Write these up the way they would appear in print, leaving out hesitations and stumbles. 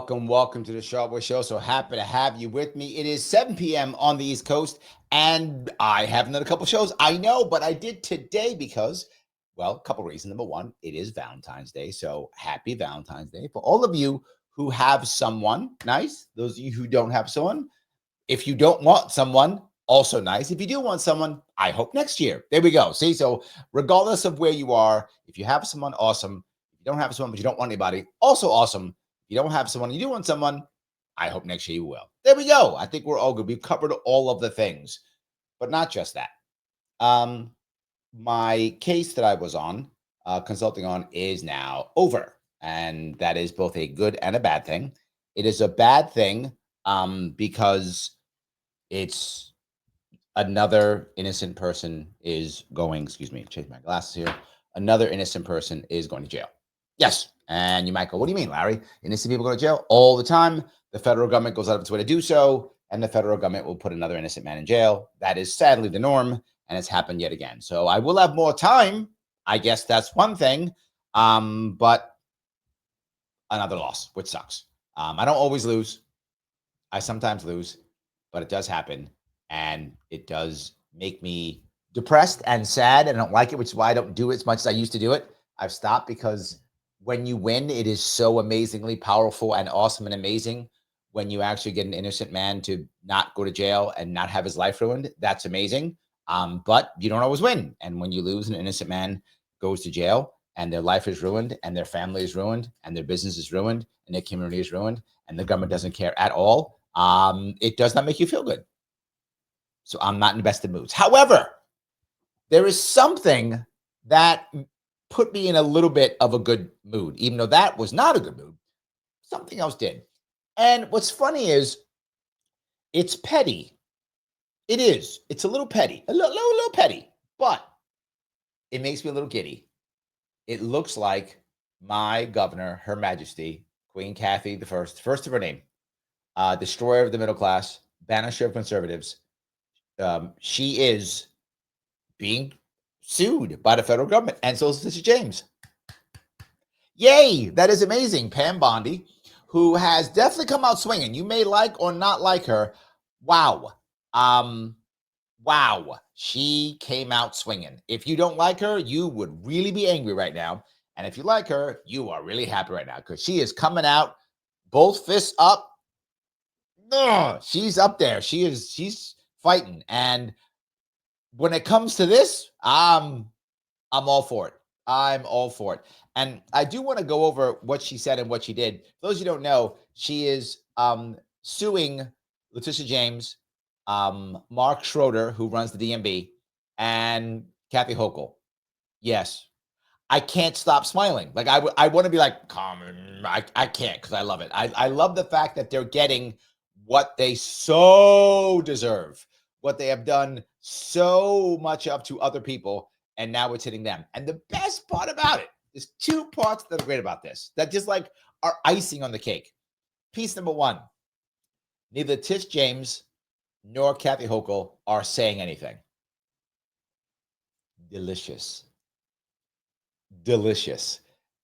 welcome to the Sharpe Way Show. So happy to have you with me. It is 7 p.m. on the East Coast, and I haven't done a couple shows. I know, but I did today because, well, a couple reasons. Number one, it is Valentine's Day, so happy Valentine's Day for all of you who have someone nice. Those of you who don't have someone, if you don't want someone, also nice. If you do want someone, I hope next year. There we go. See, so regardless of where you are, if you have someone, awesome. If you don't have someone, but you don't want anybody, also awesome. If you don't have someone, you do want someone, I hope next year you will. There we go. I think we're all good. We've covered all of the things, but not just that. My case that I was on, consulting on, is now over. And that is both a good and a bad thing. It is a bad thing because it's another innocent person is going, excuse me, change my glasses here. Another innocent person is going to jail. Yes. And you might go, what do you mean, Larry? Innocent people go to jail all the time. The federal government goes out of its way to do so, and the federal government will put another innocent man in jail. That is sadly the norm, and it's happened yet again. So I will have more time. I guess that's one thing, but another loss, which sucks. I don't always lose. I sometimes lose, but it does happen, and it does make me depressed and sad, and I don't like it, which is why I don't do it as much as I used to do it. I've stopped because when you win, it is so amazingly powerful and awesome and amazing. When you actually get an innocent man to not go to jail and not have his life ruined, that's amazing. But you don't always win. And when you lose, an innocent man goes to jail and their life is ruined and their family is ruined and their business is ruined and their community is ruined and the government doesn't care at all, it does not make you feel good. So I'm not in the best of moods. However, there is something that put me in a little bit of a good mood, even though that was not a good mood. Something else did. And what's funny is it's petty. It is. It's a little petty, a little petty, but it makes me a little giddy. It looks like my governor, Her Majesty, Queen Kathy the first of her name, destroyer of the middle class, banisher of conservatives. She is being sued by the federal government, and so is Letitia James. Yay! That is amazing. Pam Bondi, who has definitely come out swinging. You may like or not like her. Wow. Wow. She came out swinging. If you don't like her, you would really be angry right now. And if you like her, you are really happy right now because she is coming out, both fists up. Ugh, she's up there. She's fighting. And when it comes to this, I'm all for it. I'm all for it. And I do want to go over what she said and what she did. For those who don't know, she is suing Letitia James, Mark Schroeder, who runs the DMB, and Kathy Hochul. Yes. I can't stop smiling. Like I want to be like, calm. I can't because I love it. I love the fact that they're getting what they so deserve, what they have done so much up to other people, and now it's hitting them. And the best part about it, there's two parts that are great about this that just like are icing on the cake. Piece number one, neither Tish James nor Kathy Hochul are saying anything. Delicious.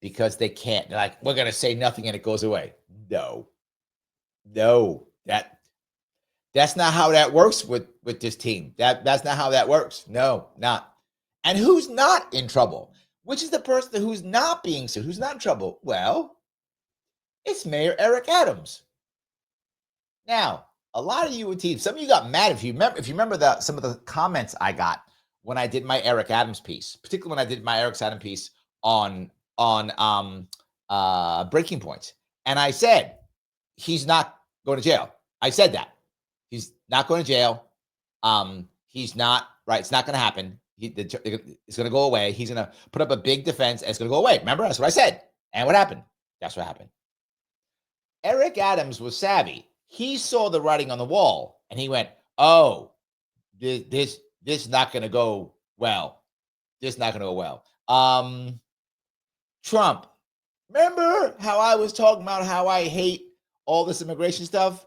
Because they can't. They're like, we're going to say nothing and it goes away. No, that's not how that works with this team. That's not how that works. No, not. And who's not in trouble? Which is the person who's not being sued? Who's not in trouble? Well, it's Mayor Eric Adams. Now, a lot of you with teams, some of you got mad if you remember some of the comments I got when I did my Eric Adams piece, particularly when I did my Eric Adams piece on Breaking Points. And I said, he's not going to jail. I said that. He's not going to jail. He's not, right, it's not going to happen. It's going to go away. He's going to put up a big defense and it's going to go away. Remember, that's what I said. And what happened? That's what happened. Eric Adams was savvy. He saw the writing on the wall and he went, oh, this is not going to go well. This is not going to go well. Trump. Remember how I was talking about how I hate all this immigration stuff?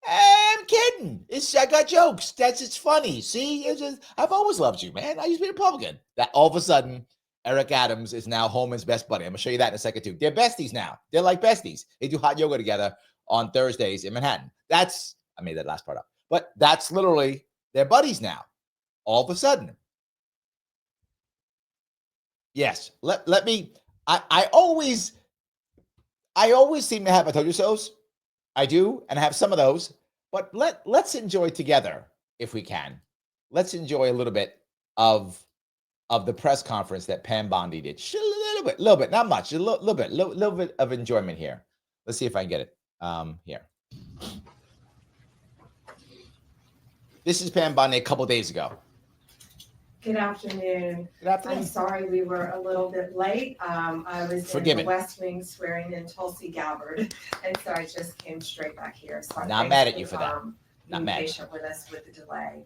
I'm kidding. I got jokes. It's funny. See, I've always loved you, man. I used to be a Republican. That all of a sudden, Eric Adams is now Holman's best buddy. I'm gonna show you that in a second too. They're besties now. They're like besties. They do hot yoga together on Thursdays in Manhattan. I made that last part up, but that's literally they're buddies now. All of a sudden. Yes. Let me. I always seem to have I told you so's. I do, and I have some of those. But let's enjoy together if we can. Let's enjoy a little bit of the press conference that Pam Bondi did. Just a little bit, not much, a little bit of enjoyment here. Let's see if I can get it here. This is Pam Bondi a couple days ago. Good afternoon. Good afternoon. I'm sorry we were a little bit late. I was in the West Wing swearing in Tulsi Gabbard, and so I just came straight back here. So not mad at you for that. Not mad. Patient with us with the delay.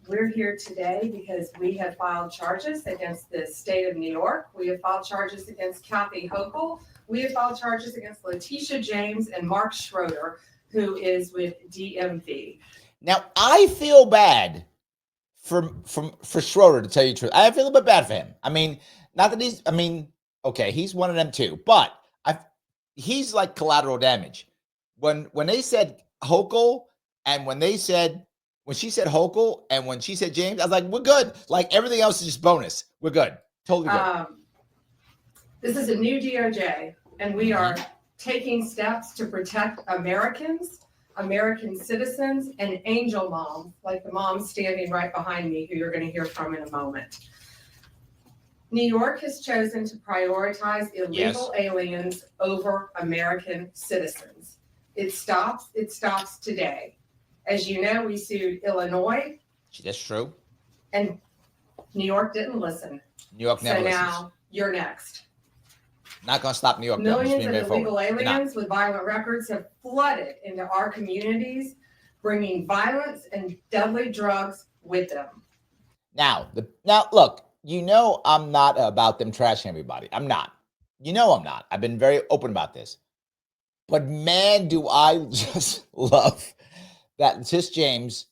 We're here today because we have filed charges against the state of New York. We have filed charges against Kathy Hochul. We have filed charges against Letitia James and Mark Schroeder, who is with DMV. Now, I feel bad for Schroeder, to tell you the truth. I feel a bit bad for him. I mean, not that okay, he's one of them too, but he's like collateral damage. When they said Hochul and when she said Hochul and when she said James, I was like, we're good. Like everything else is just bonus. We're good. Totally good. This is a new DOJ, and we are taking steps to protect Americans, American citizens, and angel moms, like the mom standing right behind me, who you're going to hear from in a moment. New York has chosen to prioritize illegal aliens over American citizens. It stops today. As you know, we sued Illinois. That's true. And New York didn't listen. New York never listens. So now you're next. Not going to stop New York. Millions of illegal aliens with violent records have flooded into our communities, bringing violence and deadly drugs with them. Now look, I'm not about them trashing everybody. I'm not. I'm not. I've been very open about this. But man, do I just love that Letitia James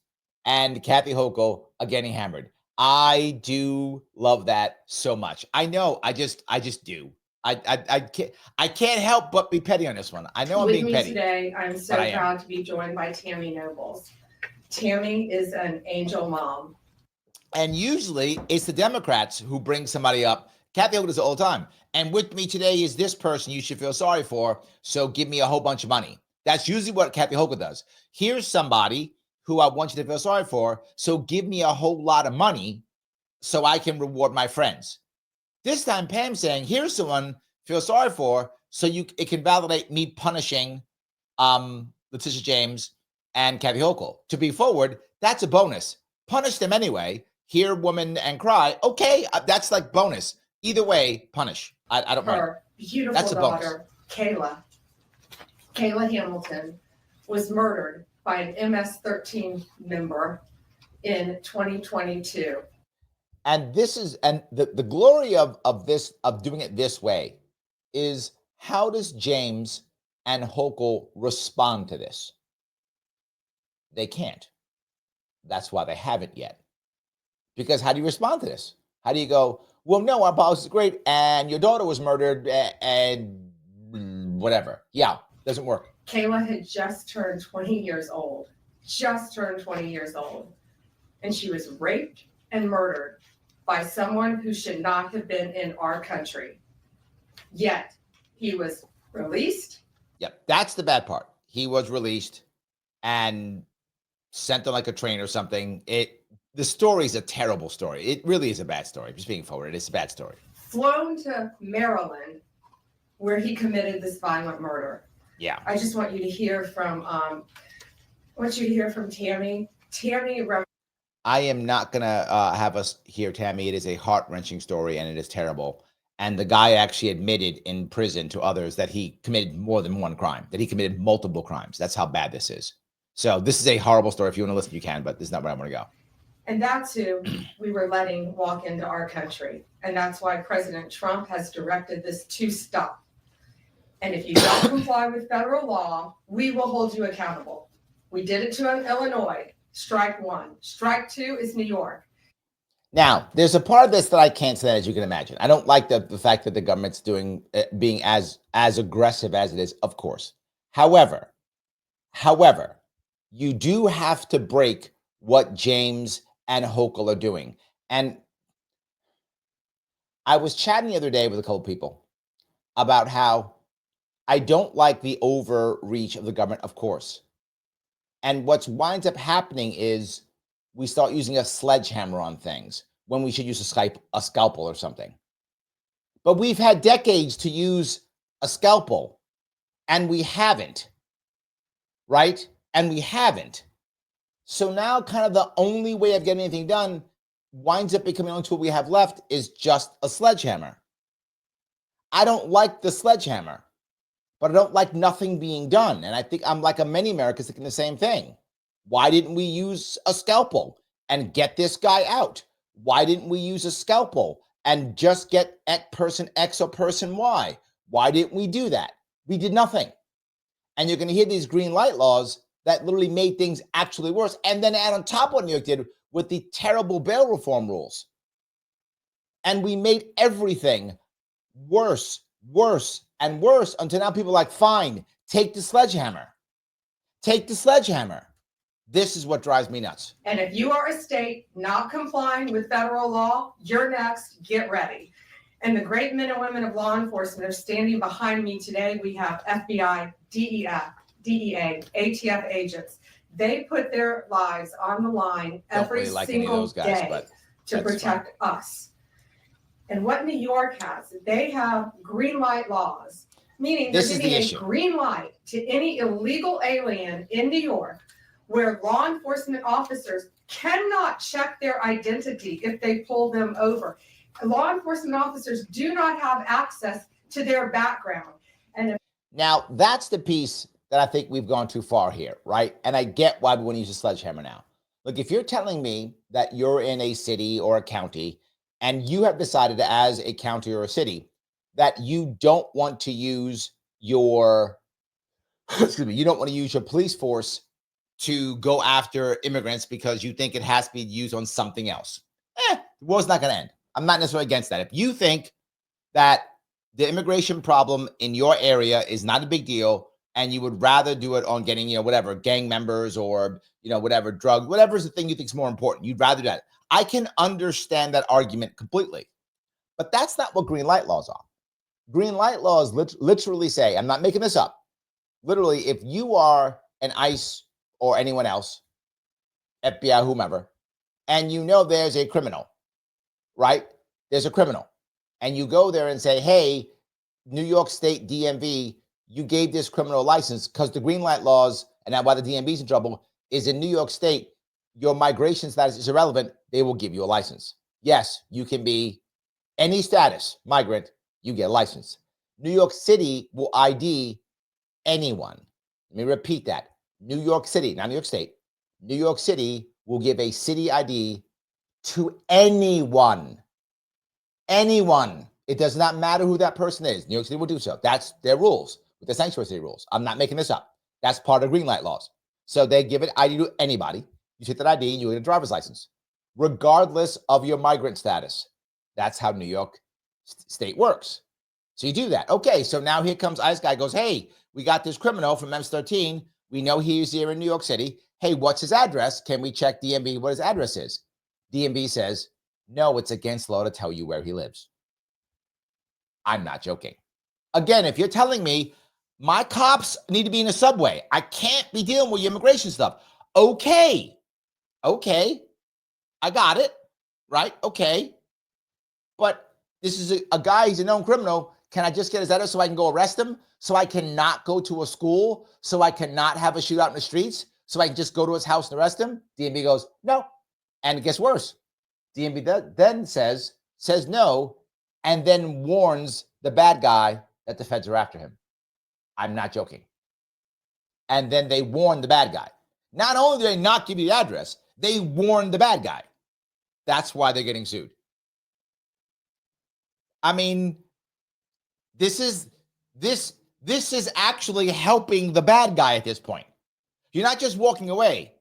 and Kathy Hochul are getting hammered. I do love that so much. I know. I just do. I can't help but be petty on this one. I know I'm being petty. Today, I'm so proud to be joined by Tammy Nobles. Tammy is an angel mom. And usually it's the Democrats who bring somebody up. Kathy Hochul does it all the time. And with me today is this person you should feel sorry for, so give me a whole bunch of money. That's usually what Kathy Hochul does. Here's somebody who I want you to feel sorry for, so give me a whole lot of money so I can reward my friends. This time, Pam's saying, here's someone feel sorry for, so it can validate me punishing Letitia James and Kathy Hochul. To be forward, that's a bonus. Punish them anyway. Hear woman and cry. Okay, that's like bonus. Either way, punish. I don't mind. Her beautiful daughter, Kayla Hamilton, was murdered by an MS-13 member in 2022. And the glory of doing it this way is, how does James and Hochul respond to this? They can't. That's why they haven't yet. Because how do you respond to this? How do you go, well, no, our policy is great, and your daughter was murdered, and whatever. Yeah, doesn't work. Kayla had just turned 20 years old. And she was raped and murdered by someone who should not have been in our country. Yet, he was released. Yep, that's the bad part. He was released and sent on like a train or something. The story is a terrible story. It really is a bad story. Just being forward, it's a bad story. Flown to Maryland, where he committed this violent murder. Yeah. I just want you to hear from Tammy. Tammy. I am not gonna have us hear Tammy. It is a heart-wrenching story, and it is terrible. And the guy actually admitted in prison to others that he committed more than one crime, that he committed multiple crimes. That's how bad this is. So this is a horrible story. If you want to listen, you can, but this is not where I want to go. And that's who we were letting walk into our country. And that's why President Trump has directed this to stop. And if you don't comply with federal law, we will hold you accountable. We did it to Illinois. Strike one. Strike two is New York. Now, there's a part of this that I can't stand, as you can imagine. I don't like the fact that the government's being as aggressive as it is, of course. However, you do have to break what James and Hochul are doing. And I was chatting the other day with a couple of people about how I don't like the overreach of the government, of course. And what winds up happening is we start using a sledgehammer on things when we should use a scalpel or something. But we've had decades to use a scalpel, and we haven't, right? And we haven't. So now kind of the only way of getting anything done winds up becoming the only tool we have left is just a sledgehammer. I don't like the sledgehammer, but I don't like nothing being done. And I think I'm like many Americans thinking the same thing. Why didn't we use a scalpel and get this guy out? Why didn't we use a scalpel and just get person X or person Y? Why didn't we do that? We did nothing. And you're going to hear these green light laws that literally made things actually worse. And then add on top of what New York did with the terrible bail reform rules. And we made everything worse, and worse until now people are like, fine, take the sledgehammer. Take the sledgehammer. This is what drives me nuts. And if you are a state not complying with federal law, you're next. Get ready. And the great men and women of law enforcement are standing behind me today. We have FBI, DEA, ATF agents. They put their lives on the line every single day to protect us. And what New York has, they have green light laws, meaning they're giving a green light to any illegal alien in New York where law enforcement officers cannot check their identity if they pull them over. Law enforcement officers do not have access to their background. Now, that's the piece that I think we've gone too far here, right? And I get why we want to use a sledgehammer now. Look, if you're telling me that you're in a city or a county and you have decided as a county or a city that you don't want to use your, you don't want to use your police force to go after immigrants because you think it has to be used on something else. The war's not going to end. I'm not necessarily against that. If you think that the immigration problem in your area is not a big deal and you would rather do it on getting, whatever, gang members or, whatever, drugs, whatever is the thing you think is more important, you'd rather do that. I can understand that argument completely. But that's not what green light laws are. Green light laws literally say, I'm not making this up, literally, if you are an ICE or anyone else, FBI, whomever, and there's a criminal, right? There's a criminal. And you go there and say, hey, New York State DMV, you gave this criminal a license because the green light laws, and that's why the DMV is in trouble, is in New York State, your migration status is irrelevant. They will give you a license. Yes, you can be any status, migrant, you get a license. New York City will ID anyone. Let me repeat that. New York City, not New York State. New York City will give a city ID to anyone. Anyone. It does not matter who that person is. New York City will do so. That's their rules, with the sanctuary city rules. I'm not making this up. That's part of green light laws. So they give it ID to anybody. You take that ID and you get a driver's license, regardless of your migrant status. That's how New York State works. So you do that. Okay, so now here comes ICE guy goes, hey, we got this criminal from MS-13. We know he's here in New York City. Hey, what's his address? Can we check DMV what his address is? DMV says, no, it's against law to tell you where he lives. I'm not joking. Again, if you're telling me my cops need to be in a subway, I can't be dealing with your immigration stuff. Okay, I got it, right? Okay, but this is a guy, he's a known criminal. Can I just get his address so I can go arrest him? So I cannot go to a school? So I cannot have a shootout in the streets? So I can just go to his house and arrest him? DMV goes, no. And it gets worse. DMV then says no, and then warns the bad guy that the feds are after him. I'm not joking. And then they warn the bad guy. Not only do they not give you the address, they warn the bad guy. That's why they're getting sued. I mean, this is actually helping the bad guy at this point. You're not just walking away.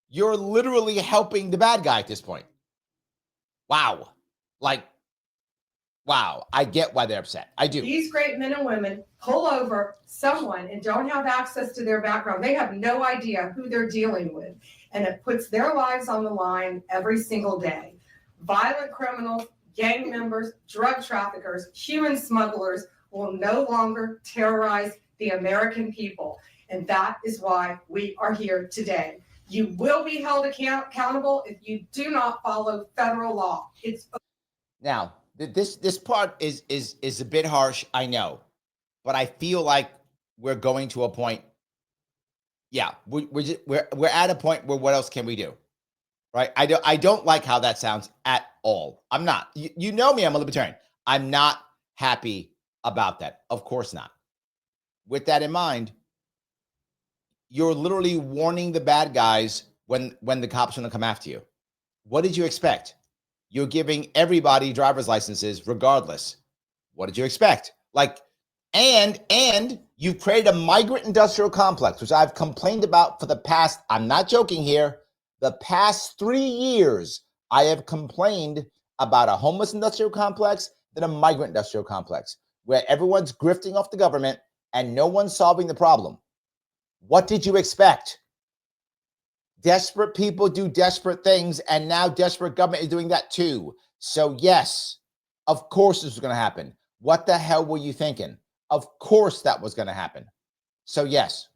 You're literally helping the bad guy at this point. Wow. Like, wow. I get why they're upset. I do. These great men and women pull over someone and don't have access to their background. They have no idea who they're dealing with. And it puts their lives on the line every single day. Violent criminals, gang members, drug traffickers, human smugglers will no longer terrorize the American people. And that is why we are here today. You will be held accountable if you do not follow federal law. Now, this part is a bit harsh, I know, but I feel like we're going to a point. Yeah, we're at a point where what else can we do, right? I don't like how that sounds at all. I'm not. You know me, I'm a libertarian. I'm not happy about that. Of course not. With that in mind, you're literally warning the bad guys when the cops are going to come after you. What did you expect? You're giving everybody driver's licenses regardless. What did you expect? Like, and you've created a migrant industrial complex, which I've complained about for the past, I'm not joking here, the past 3 years, I have complained about a homeless industrial complex than a migrant industrial complex, where everyone's grifting off the government and no one's solving the problem. What did you expect? Desperate people do desperate things, and now desperate government is doing that too. So yes, of course this was going to happen. What the hell were you thinking? Of course that was going to happen. So yes.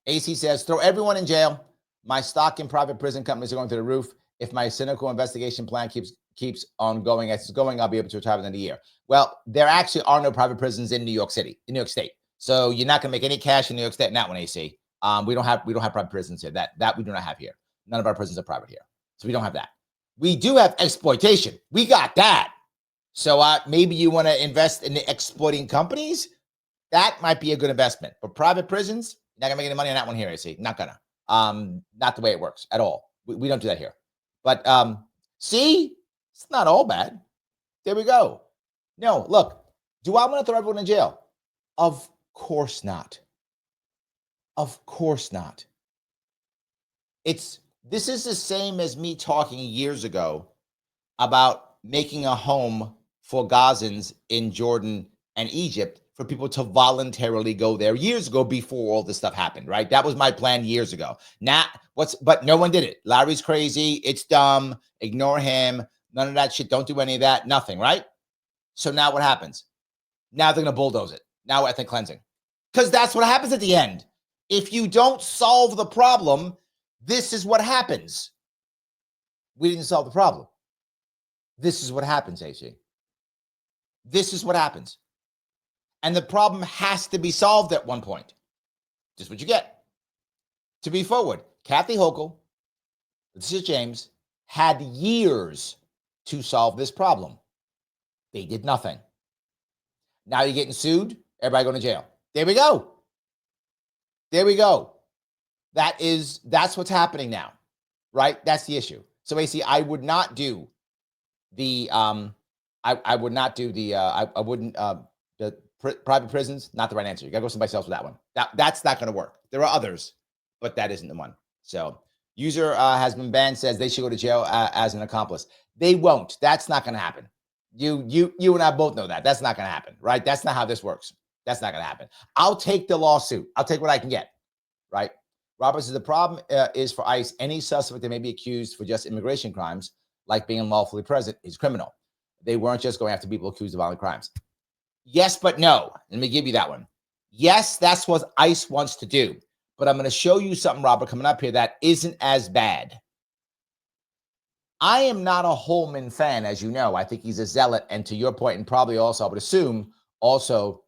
AC says, throw everyone in jail. My stock in private prison companies are going through the roof. If my cynical investigation plan keeps on going as it's going, I'll be able to retire within a year. Well, there actually are no private prisons in New York City, in New York State. So you're not going to make any cash in New York State in that one, AC. We don't have private prisons here. That we do not have here. None of our prisons are private here. So we don't have that. We do have exploitation. We got that. So maybe you want to invest in the exploiting companies. That might be a good investment. But private prisons, you're not gonna make any money on that one here, AC. Not gonna. Not the way it works at all. We don't do that here. But see, it's not all bad. There we go. No, look, do I want to throw everyone in jail? Of course not. Of course not. This is the same as me talking years ago about making a home for Gazans in Jordan and Egypt for people to voluntarily go there years ago before all this stuff happened, right? That was my plan years ago. But no one did it. Larry's crazy. It's dumb. Ignore him. None of that shit. Don't do any of that. Nothing, right? So now what happens? Now they're going to bulldoze it. Now ethnic cleansing. Because that's what happens at the end. If you don't solve the problem, this is what happens. We didn't solve the problem. This is what happens, AC. This is what happens. And the problem has to be solved at one point. Just what you get. To be forward, Kathy Hochul, Letitia James, had years to solve this problem. They did nothing. Now you're getting sued. Everybody going to jail. There we go. There we go. That's what's happening now, right? That's the issue. So AC, I would not do the I wouldn't the private prisons, not the right answer. You gotta go somebody else with that one. That's not gonna work. There are others, but that isn't the one. So user has been banned, says they should go to jail as an accomplice. They won't. That's not gonna happen. You and I both know that. That's not gonna happen, right? That's not how this works. That's not gonna happen. I'll take the lawsuit. I'll take what I can get, right? Robert says the problem is for ICE, any suspect that may be accused for just immigration crimes, like being unlawfully present, is criminal. They weren't just going after people accused of violent crimes. Yes, but no. Let me give you that one. Yes, that's what ICE wants to do. But I'm going to show you something, Robert, coming up here that isn't as bad. I am not a Holman fan, as you know. I think he's a zealot. And to your point, and probably also, I would assume, also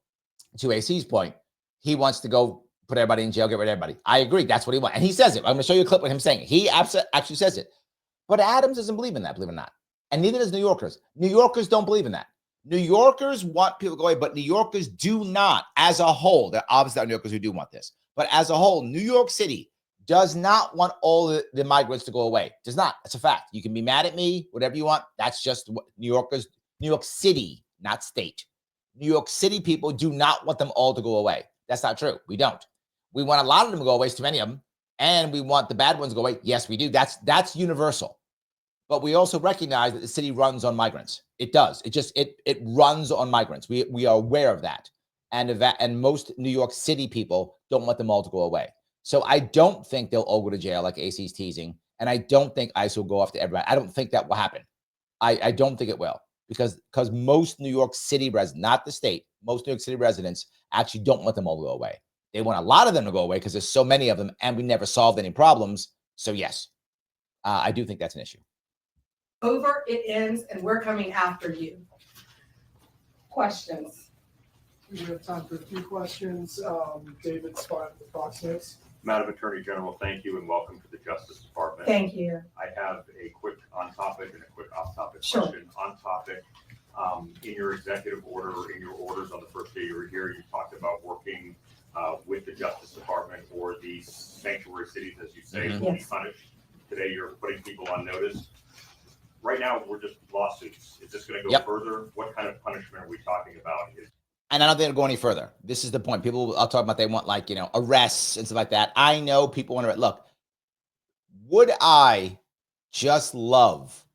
to AC's point, he wants to go put everybody in jail, get rid of everybody. I agree. That's what he wants. And he says it. I'm going to show you a clip with him saying it. He actually says it. But Adams doesn't believe in that, believe it or not. And neither does New Yorkers. New Yorkers don't believe in that. New Yorkers want people to go away, but New Yorkers do not, as a whole. There are obviously New Yorkers who do want this. But as a whole, New York City does not want all the migrants to go away. Does not. That's a fact. You can be mad at me, whatever you want. That's just what New York City, not state. New York City people do not want them all to go away. That's not true. We don't. We want a lot of them to go away, too many of them. And we want the bad ones to go away. Yes, we do. That's universal. But we also recognize that the city runs on migrants. It does. It runs on migrants. We are aware of that. And most New York City people don't want them all to go away. So I don't think they'll all go to jail like AC's teasing. And I don't think ICE will go after everybody. I don't think that will happen. I don't think it will, because most New York City residents, not the state, most New York City residents actually don't want them all to go away. They want a lot of them to go away because there's so many of them and we never solved any problems. So yes, I do think that's an issue. Over, it ends, and we're coming after you. Questions? We have time for a few questions. David Spot with Fox News. Madam Attorney General, thank you and welcome to the Justice Department. Thank you. I have a quick on-topic and a quick off-topic Sure. question. On-topic, in your executive order or in your orders on the first day you were here, you talked about working with the Justice Department or these sanctuary cities, as you say, Mhm. will be Yes. punished. Today you're putting people on notice. Right now, we're just lawsuits. Is this going to go Yep. further? What kind of punishment are we talking about? And I don't think it'll go any further. This is the point. People, I'll talk about, they want like, arrests and stuff like that. I know people want to, look, would I just love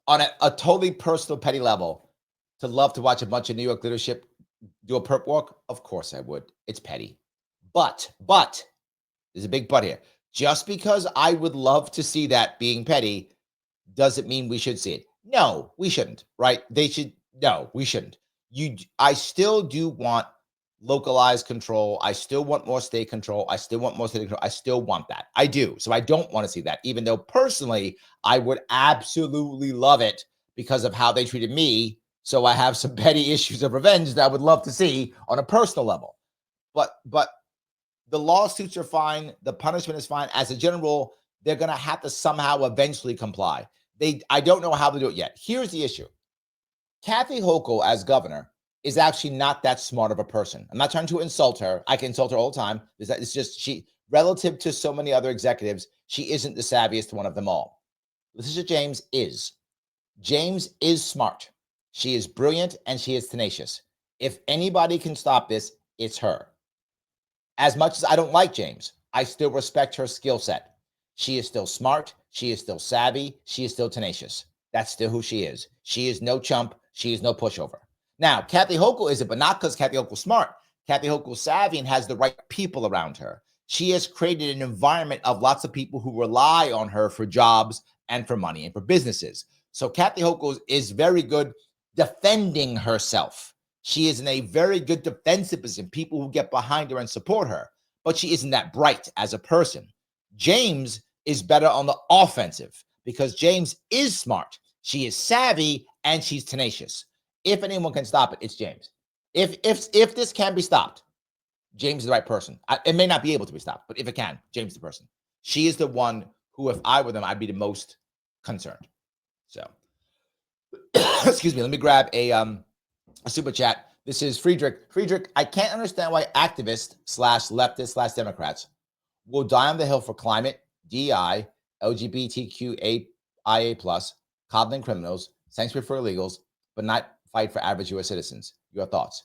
on a totally personal, petty level, to love to watch a bunch of New York leadership do a perp walk? Of course I would. It's petty. But, there's a big but here. Just because I would love to see that being petty doesn't mean we should see it. No, we shouldn't, right? No, we shouldn't. I still do want localized control. I still want more state control. I still want that. I do. So I don't want to see that, even though personally, I would absolutely love it because of how they treated me. So I have some petty issues of revenge that I would love to see on a personal level. But the lawsuits are fine. The punishment is fine. As a general rule, they're going to have to somehow eventually comply. I don't know how to do it yet. Here's the issue. Kathy Hochul, as governor, is actually not that smart of a person. I'm not trying to insult her. I can insult her all the time. It's just she, relative to so many other executives, she isn't the savviest one of them all. Letitia James is. James is smart. She is brilliant and she is tenacious. If anybody can stop this, it's her. As much as I don't like James, I still respect her skill set. She is still smart. She is still savvy. She is still tenacious. That's still who she is. She is no chump. She is no pushover. Now, Kathy Hochul is it, but not because Kathy Hochul's smart. Kathy Hochul's savvy and has the right people around her. She has created an environment of lots of people who rely on her for jobs and for money and for businesses. So Kathy Hochul is very good defending herself. She is in a very good defensive position, people who get behind her and support her, but she isn't that bright as a person. James is better on the offensive because James is smart. She is savvy and she's tenacious. If anyone can stop it, it's James. If this can be stopped, James is the right person. It may not be able to be stopped, but if it can, James is the person. She is the one who, if I were them, I'd be the most concerned. So, excuse me. Let me grab a super chat. This is Friedrich. Friedrich, I can't understand why activists / leftists / Democrats will die on the hill for climate, DEI, LGBTQIA+, coddling criminals, sanctuary for illegals, but not fight for average U.S. citizens. Your thoughts?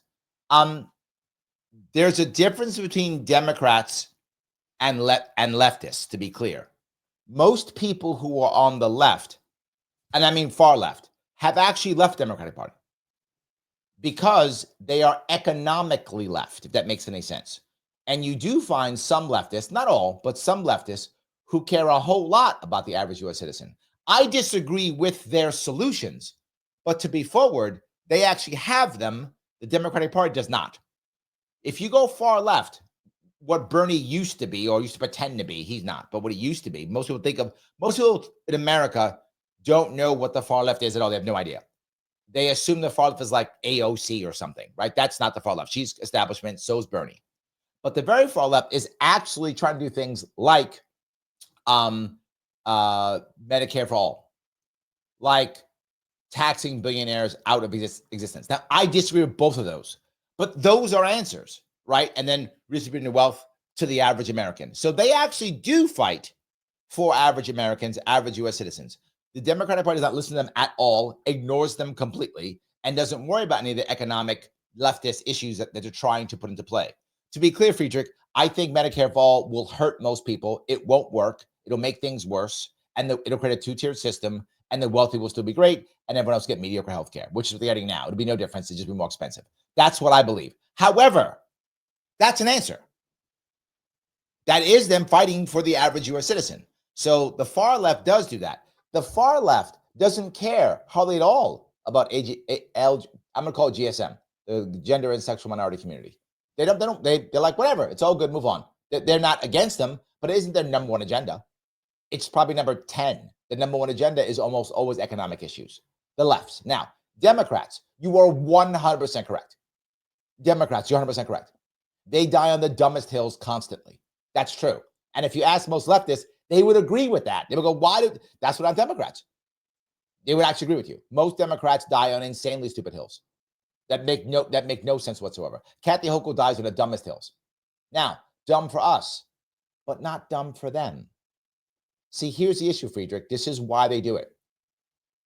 There's a difference between Democrats and leftists, to be clear. Most people who are on the left, and I mean far left, have actually left Democratic Party because they are economically left, if that makes any sense. And you do find some leftists, not all, but some leftists who care a whole lot about the average U.S. citizen. I disagree with their solutions, but to be forward, they actually have them. The Democratic Party does not. If you go far left, what Bernie used to be, or used to pretend to be, he's not, but what he used to be, most people in America don't know what the far left is at all. They have no idea. They assume the far left is like AOC or something, right? That's not the far left. She's establishment, so is Bernie. But the very far left is actually trying to do things like Medicare for all, like taxing billionaires out of existence. Now, I disagree with both of those, but those are answers, right? And then redistributing the wealth to the average American. So they actually do fight for average Americans, average U.S. citizens. The Democratic Party does not listen to them at all, ignores them completely, and doesn't worry about any of the economic leftist issues that they're trying to put into play. To be clear, Friedrich, I think Medicare for all will hurt most people. It won't work. It'll make things worse, and it'll create a two-tiered system, and the wealthy will still be great, and everyone else get mediocre healthcare, which is what they're getting now. It'll be no difference. It'll just be more expensive. That's what I believe. However, that's an answer. That is them fighting for the average U.S. citizen. So the far left does do that. The far left doesn't care hardly at all about I'm going to call it GSM, the gender and sexual minority community. They're like, whatever, it's all good, move on. They're not against them, but it isn't their number one agenda. It's probably number 10. The number one agenda is almost always economic issues. The lefts. Now, Democrats, you are 100% correct. Democrats, you're 100% correct. They die on the dumbest hills constantly. That's true. And if you ask most leftists, they would agree with that. They would go, that's what I'm Democrats. They would actually agree with you. Most Democrats die on insanely stupid hills that make no sense whatsoever. Kathy Hochul dies on the dumbest hills. Now, dumb for us, but not dumb for them. See, here's the issue, Friedrich. This is why they do it.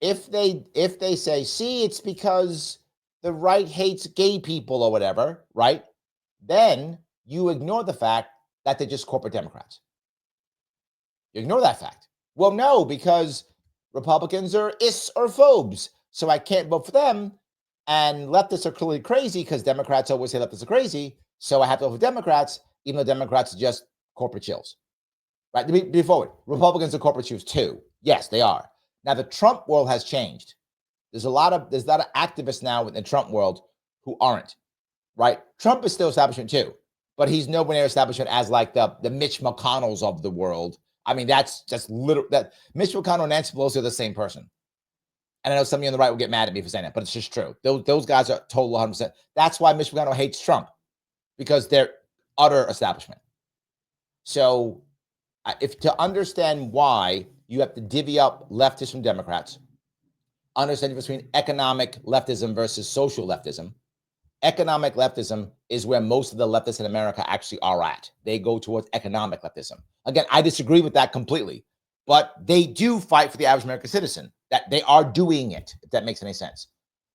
If they say, see, it's because the right hates gay people or whatever, right? Then you ignore the fact that they're just corporate Democrats. You ignore that fact. Well, no, because Republicans are ists or phobes, so I can't vote for them. And leftists are clearly crazy because Democrats always say leftists are crazy, so I have to vote for Democrats, even though Democrats are just corporate chills. Right? To be forward, Republicans are corporate chills too. Yes, they are. Now, the Trump world has changed. There's a lot of activists now in the Trump world who aren't. Right? Trump is still establishment too, but he's nowhere near establishment as like the Mitch McConnells of the world. I mean, that's just literal. That Mitch McConnell and Nancy Pelosi are the same person. And I know some of you on the right will get mad at me for saying that, but it's just true. Those guys are total 100%. That's why Mitch McConnell hates Trump, because they're utter establishment. So if to understand why, you have to divvy up leftists from Democrats, understand the difference between economic leftism versus social leftism. Economic leftism is where most of the leftists in America actually are at. They go towards economic leftism. Again, I disagree with that completely, but they do fight for the average American citizen. That they are doing it, if that makes any sense.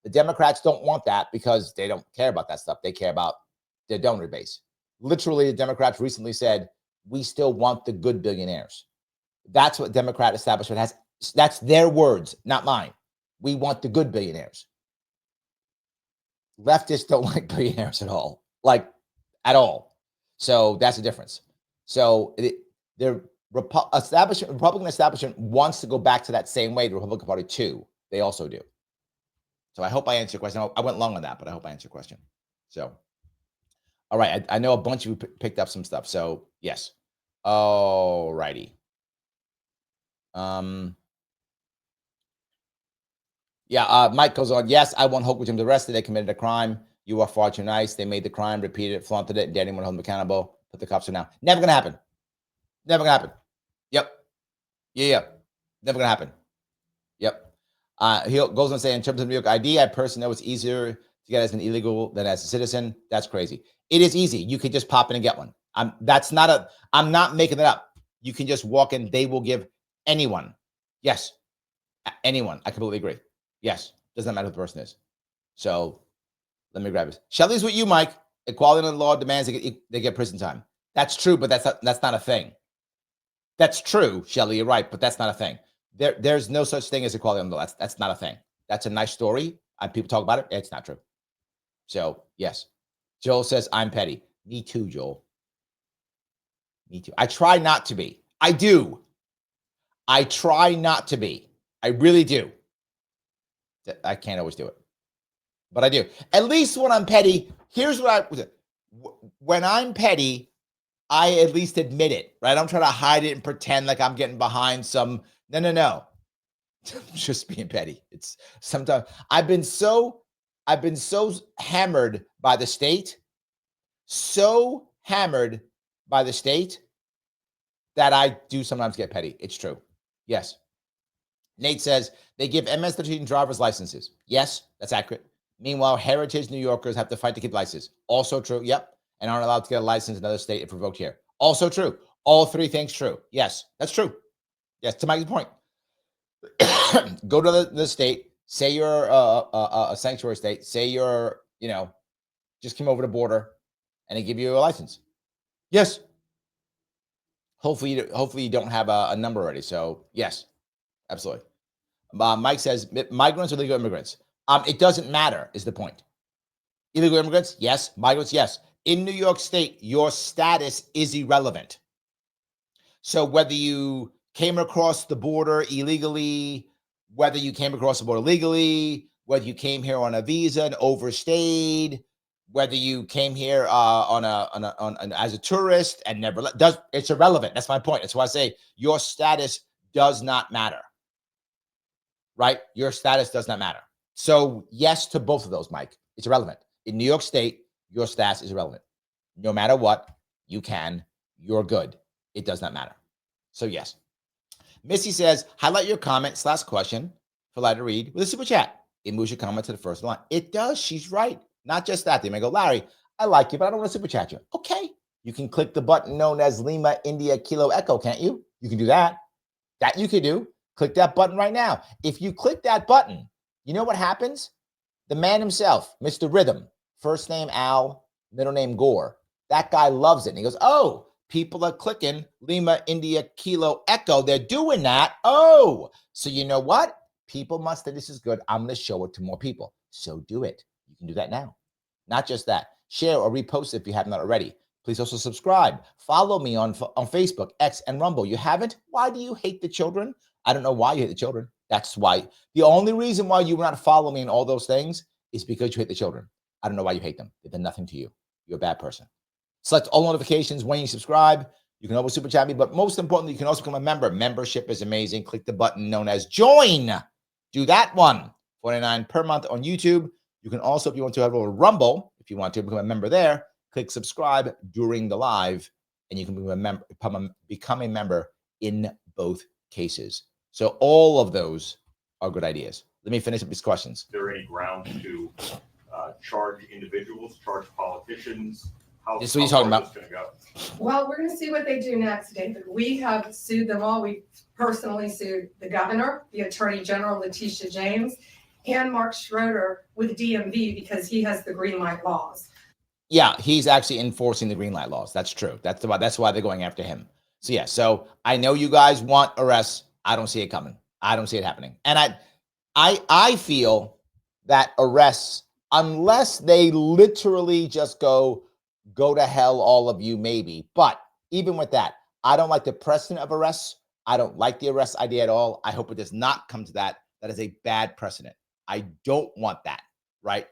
The Democrats don't want that because they don't care about that stuff. They care about their donor base. Literally, the Democrats recently said, we still want the good billionaires. That's what Democrat establishment has. That's their words, not mine. We want the good billionaires. Leftists don't like billionaires at all, like at all. So that's the difference. So the Republican establishment wants to go back to that same way. The Republican Party too, they also do. So I hope I answered your question. I went long on that, but I hope I answered your question. So, all right, I know a bunch of you picked up some stuff. So yes, all righty. Mike goes on. Yes, I want Hochul to be arrested. They committed a crime. You are far too nice. They made the crime, repeated it, flaunted it, and Danny went home accountable. Put the cops on now. Never gonna happen. Never gonna happen. Yep. Yeah. Never gonna happen. Yep. He goes on to say, in terms of New York ID, I personally know it's easier to get as an illegal than as a citizen. That's crazy. It is easy. You could just pop in and get one. I'm not making it up. You can just walk in. They will give anyone. Yes. Anyone. I completely agree. Yes. Doesn't matter who the person is. So let me grab it. Shelley's with you, Mike. Equality in the law demands they get prison time. That's true, but that's not a thing. That's true, Shelley. You're right, but that's not a thing. There's no such thing as equality in the law. That's not a thing. That's a nice story. People talk about it. It's not true. So yes. Joel says, I'm petty. Me too, Joel. Me too. I try not to be. I do. I try not to be. I really do. I can't always do it, but I do. At least when I'm petty, here's what when I'm petty, I at least admit it, right? I don't try to hide it and pretend like I'm getting behind some, no. Just being petty. It's sometimes I've been so hammered by the state, that I do sometimes get petty. It's true. Yes. Nate says they give MS-13 driver's licenses. Yes, that's accurate. Meanwhile, heritage New Yorkers have to fight to keep licenses. Also true. Yep. And aren't allowed to get a license in another state if revoked here. Also true. All three things true. Yes, that's true. Yes, to Mike's point. Go to the state, say you're a sanctuary state, say you're, just came over the border and they give you a license. Yes. Hopefully you don't have a number already. So yes, absolutely. Mike says migrants or legal immigrants. It doesn't matter is the point. Illegal immigrants, yes. Migrants, yes. In New York State, your status is irrelevant. So whether you came across the border illegally, whether you came across the border legally, whether you came here on a visa and overstayed, whether you came here as a tourist and never it's irrelevant. That's my point. That's why I say your status does not matter. Right? Your status does not matter. So yes to both of those, Mike. It's irrelevant. In New York State, your status is irrelevant. No matter what, you're good. It does not matter. So yes. Missy says, highlight your comment / question for Larry to read with a super chat. It moves your comment to the first line. It does. She's right. Not just that. They may go, Larry, I like you, but I don't want to super chat you. Okay. You can click the button known as Lima, India, Kilo, Echo, can't you? You can do that. That you can do. Click that button right now. If you click that button, you know what happens? The man himself, Mr. Rhythm, first name Al, middle name Gore. That guy loves it. And he goes, oh, people are clicking Lima, India, Kilo, Echo. They're doing that. Oh, so you know what? People must think this is good. I'm going to show it to more people. So do it. You can do that now. Not just that. Share or repost it if you have not already. Please also subscribe. Follow me on Facebook, X, and Rumble. You haven't? Why do you hate the children? I don't know why you hate the children. That's why. The only reason why you will not follow me in all those things is because you hate the children. I don't know why you hate them. They've done nothing to you. You're a bad person. Select all notifications when you subscribe. You can always super chat me, but most importantly, you can also become a member. Membership is amazing. Click the button known as join. Do that one. $49 per month on YouTube. You can also, if you want to, have a Rumble, if you want to become a member there, click subscribe during the live, and you can become a member in both cases. So all of those are good ideas. Let me finish up these questions. Is there any grounds to charge individuals, charge politicians? This is what you're talking about. Go? Well, we're going to see what they do next, David. We have sued them all. We personally sued the governor, the attorney general, Letitia James, and Mark Schroeder with DMV because he has the green light laws. Yeah, he's actually enforcing the green light laws. That's true. That's why they're going after him. So yeah, so I know you guys want arrests. I don't see it coming. I don't see it happening. And I feel that arrests, unless they literally just go to hell, all of you, maybe. But even with that, I don't like the precedent of arrests. I don't like the arrest idea at all. I hope it does not come to that. That is a bad precedent. I don't want that, right?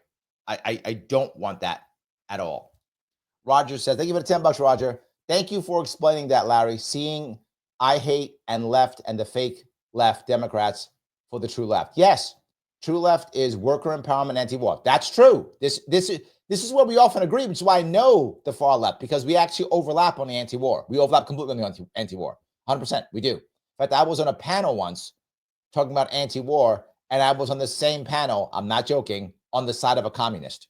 I don't want that at all. Roger says, thank you for the $10, Roger. Thank you for explaining that, Larry. Seeing I hate and left and the fake left Democrats for the true left. Yes, true left is worker empowerment, anti-war. That's true. This is where we often agree, which is why I know the far left, because we actually overlap on the anti-war. We overlap completely on the anti-war. 100%, we do. In fact, I was on a panel once talking about anti-war, and I was on the same panel, I'm not joking, on the side of a communist.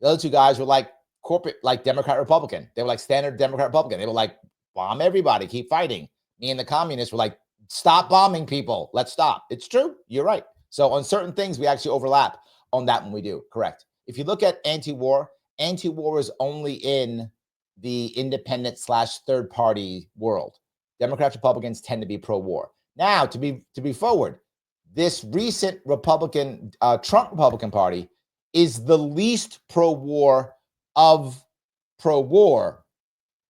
The other two guys were like corporate, like Democrat, Republican. They were like standard Democrat, Republican. They were like, bomb everybody, keep fighting. Me and the communists were like, stop bombing people. Let's stop. It's true. You're right. So on certain things, we actually overlap on that when we do. Correct. If you look at anti-war is only in the independent / third party world. Democrats, Republicans tend to be pro-war. Now, to be forward, this recent Republican, Trump Republican Party is the least pro-war of pro-war.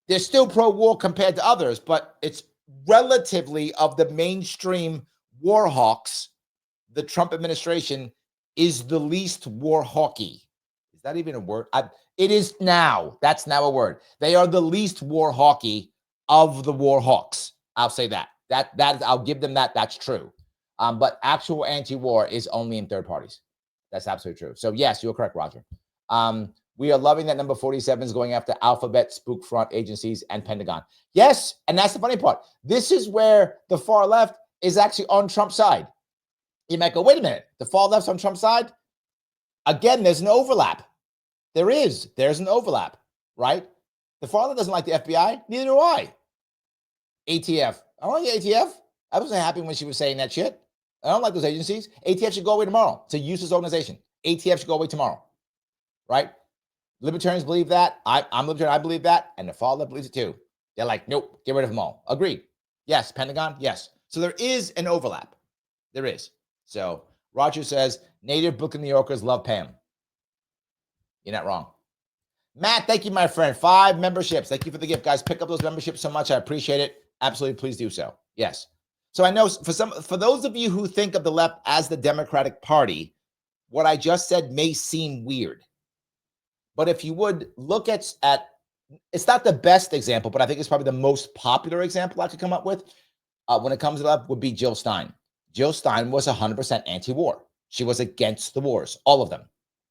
They're still pro-war compared to others, but it's relatively of the mainstream war hawks. The Trump administration is the least war hawky. Is that even a word? It is now. That's now a word. They are the least war hawky of the war hawks. I'll say that. That I'll give them that. That's true. But actual anti-war is only in third parties. That's absolutely true. So yes, you're correct, Roger. We are loving that number 47 is going after Alphabet, Spook Front agencies, and Pentagon. Yes, and that's the funny part. This is where the far left is actually on Trump's side. You might go, wait a minute, the far left's on Trump's side? Again, there's an overlap. There's an overlap, right? The far left doesn't like the FBI, neither do I. ATF. I don't like ATF. I wasn't happy when she was saying that shit. I don't like those agencies. ATF should go away tomorrow. It's a useless organization. ATF should go away tomorrow, right? Libertarians believe that. I'm libertarian. I believe that. And the far left believes it too. They're like, nope, get rid of them all. Agreed. Yes. Pentagon. Yes. So there is an overlap. There is. So Roger says, native Brooklyn, New Yorkers love Pam. You're not wrong. Matt, thank you, my friend. 5 memberships. Thank you for the gift, guys. Pick up those memberships so much. I appreciate it. Absolutely. Please do so. Yes. So I know for those of you who think of the left as the Democratic Party, what I just said may seem weird. But if you would look at it's not the best example, but I think it's probably the most popular example I could come up with when it comes to the left would be Jill Stein. Jill Stein was 100% anti-war. She was against the wars, all of them.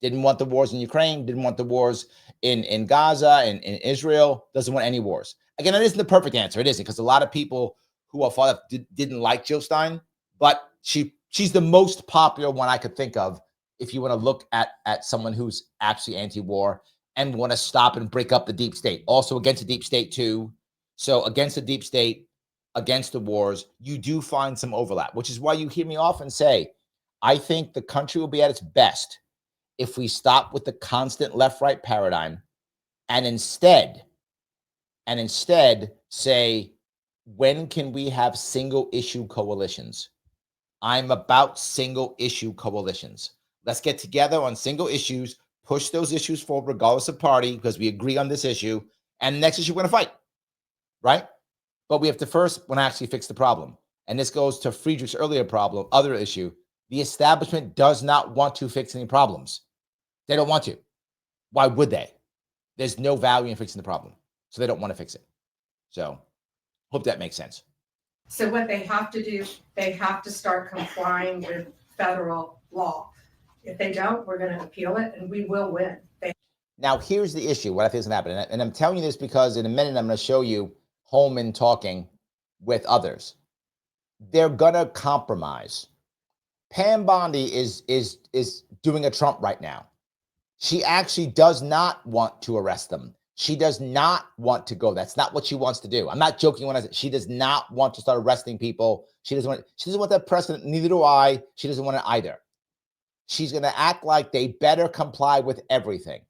Didn't want the wars in Ukraine, didn't want the wars in Gaza and in Israel, doesn't want any wars. Again, that isn't the perfect answer. It isn't, because a lot of people who are far left didn't like Jill Stein, but she's the most popular one I could think of if you want to look at someone who's actually anti-war and want to stop and break up the deep state. Also against the deep state too. So against the deep state, against the wars, you do find some overlap, which is why you hear me often say, I think the country will be at its best if we stop with the constant left-right paradigm and instead say, when can we have single issue coalitions? I'm about single issue coalitions. Let's get together on single issues, push those issues forward regardless of party, because we agree on this issue, and the next issue we're going to fight, right? But we have to first want to actually fix the problem. And this goes to Friedrich's earlier other issue. The establishment does not want to fix any problems. They don't want to. Why would they? There's no value in fixing the problem. So they don't want to fix it. So hope that makes sense. So what they have to do, they have to start complying with federal law. If they don't, we're going to appeal it and we will win. Now, here's the issue, what I think is going to happen. And I'm telling you this because in a minute, I'm going to show you Holman talking with others. They're going to compromise. Pam Bondi is doing a Trump right now. She actually does not want to arrest them. She does not want to go. That's not what she wants to do. I'm not joking when I say she does not want to start arresting people. She doesn't want that precedent. Neither do I. She doesn't want it either. She's going to act like they better comply with everything.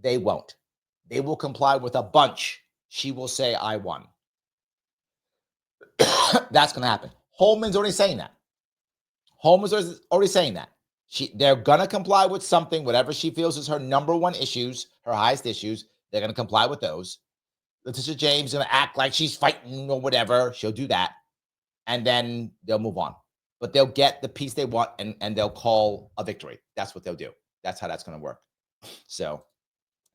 They won't. They will comply with a bunch. She will say, I won. That's going to happen. Holman's already saying that. Holman's already saying that. They're going to comply with something, whatever she feels is her number one issues, her highest issues. They're going to comply with those. Letitia James is going to act like she's fighting or whatever. She'll do that. And then they'll move on. But they'll get the peace they want and they'll call a victory. That's what they'll do. That's how that's going to work. So,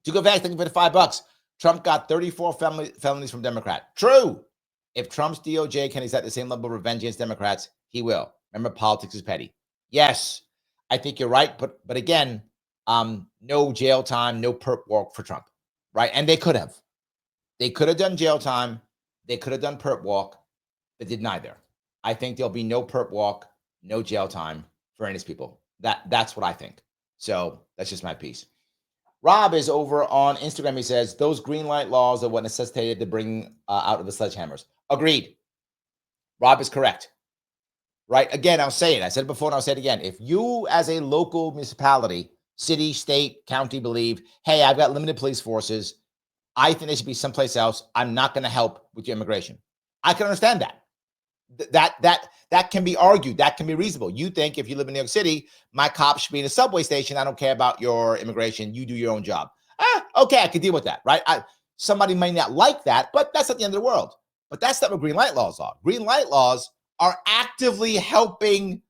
to go back, thank you for the $5. Trump got 34 felonies from Democrat. True. If Trump's DOJ can exact the same level of revenge against Democrats, he will. Remember, politics is petty. Yes, I think you're right. But again, no jail time, no perp walk for Trump, right? And they could have. They could have done jail time. They could have done perp walk. They did neither. I think there'll be no perp walk, no jail time for any of these people. That's what I think. So that's just my piece. Rob is over on Instagram. He says, those green light laws are what necessitated the bringing out of the sledgehammers. Agreed. Rob is correct. Right? Again, I'll say it. I said it before and I'll say it again. If you as a local municipality, city, state, county believe, hey, I've got limited police forces, I think they should be someplace else. I'm not going to help with your immigration. I can understand that. That can be argued. That can be reasonable. You think if you live in New York City, my cop should be in a subway station. I don't care about your immigration. You do your own job. Okay, I can deal with that, right? Somebody may not like that, but that's not the end of the world. But that's not what green light laws are. Green light laws are actively helping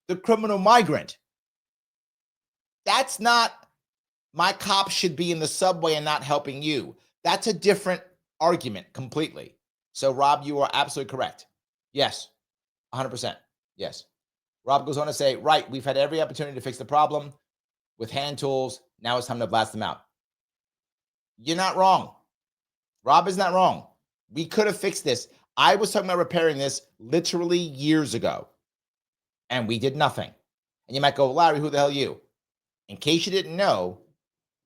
the criminal migrant. That's not my cop should be in the subway and not helping you. That's a different argument completely. So, Rob, you are absolutely correct. Yes, 100%. Yes. Rob goes on to say, right, we've had every opportunity to fix the problem with hand tools. Now it's time to blast them out. You're not wrong. Rob is not wrong. We could have fixed this. I was talking about repairing this literally years ago, and we did nothing. And you might go, Larry, who the hell are you? In case you didn't know,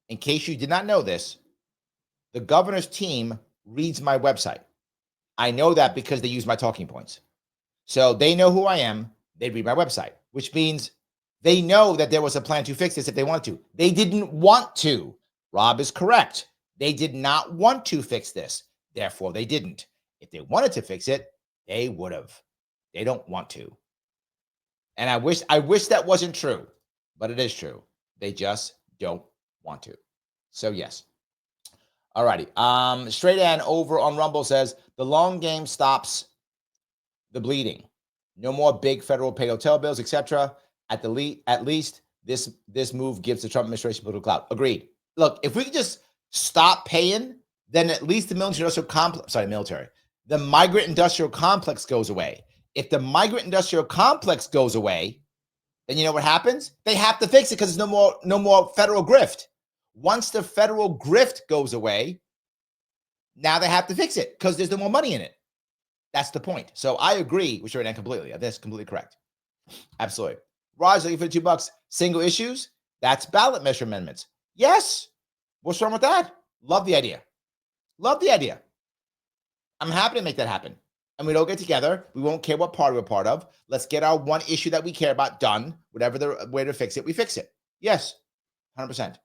in case you did not know this, the governor's team reads my website. I know that because they use my talking points. So they know who I am. They read my website, which means they know that there was a plan to fix this if they wanted to. They didn't want to. Rob is correct. They did not want to fix this. Therefore, they didn't. If they wanted to fix it, they would have. They don't want to. And I wish that wasn't true, but it is true. They just don't want to. So yes. All righty. Straight Ann over on Rumble says the long game stops the bleeding. No more big federal paid hotel bills, etc. At least this move gives the Trump administration political clout. Agreed. Look, if we could just stop paying, then at least the the migrant industrial complex goes away. If the migrant industrial complex goes away, then you know what happens? They have to fix it because there's no more federal grift. Once the federal grift goes away, now they have to fix it because there's no more money in it. That's the point. So I agree with Sheridan completely. That's completely correct. Absolutely. Raj, looking for the $2. Single issues, that's ballot measure amendments. Yes. What's wrong with that? Love the idea. Love the idea. I'm happy to make that happen. And we don't get together. We won't care what party we're part of. Let's get our one issue that we care about done. Whatever the way to fix it, we fix it. Yes, 100%.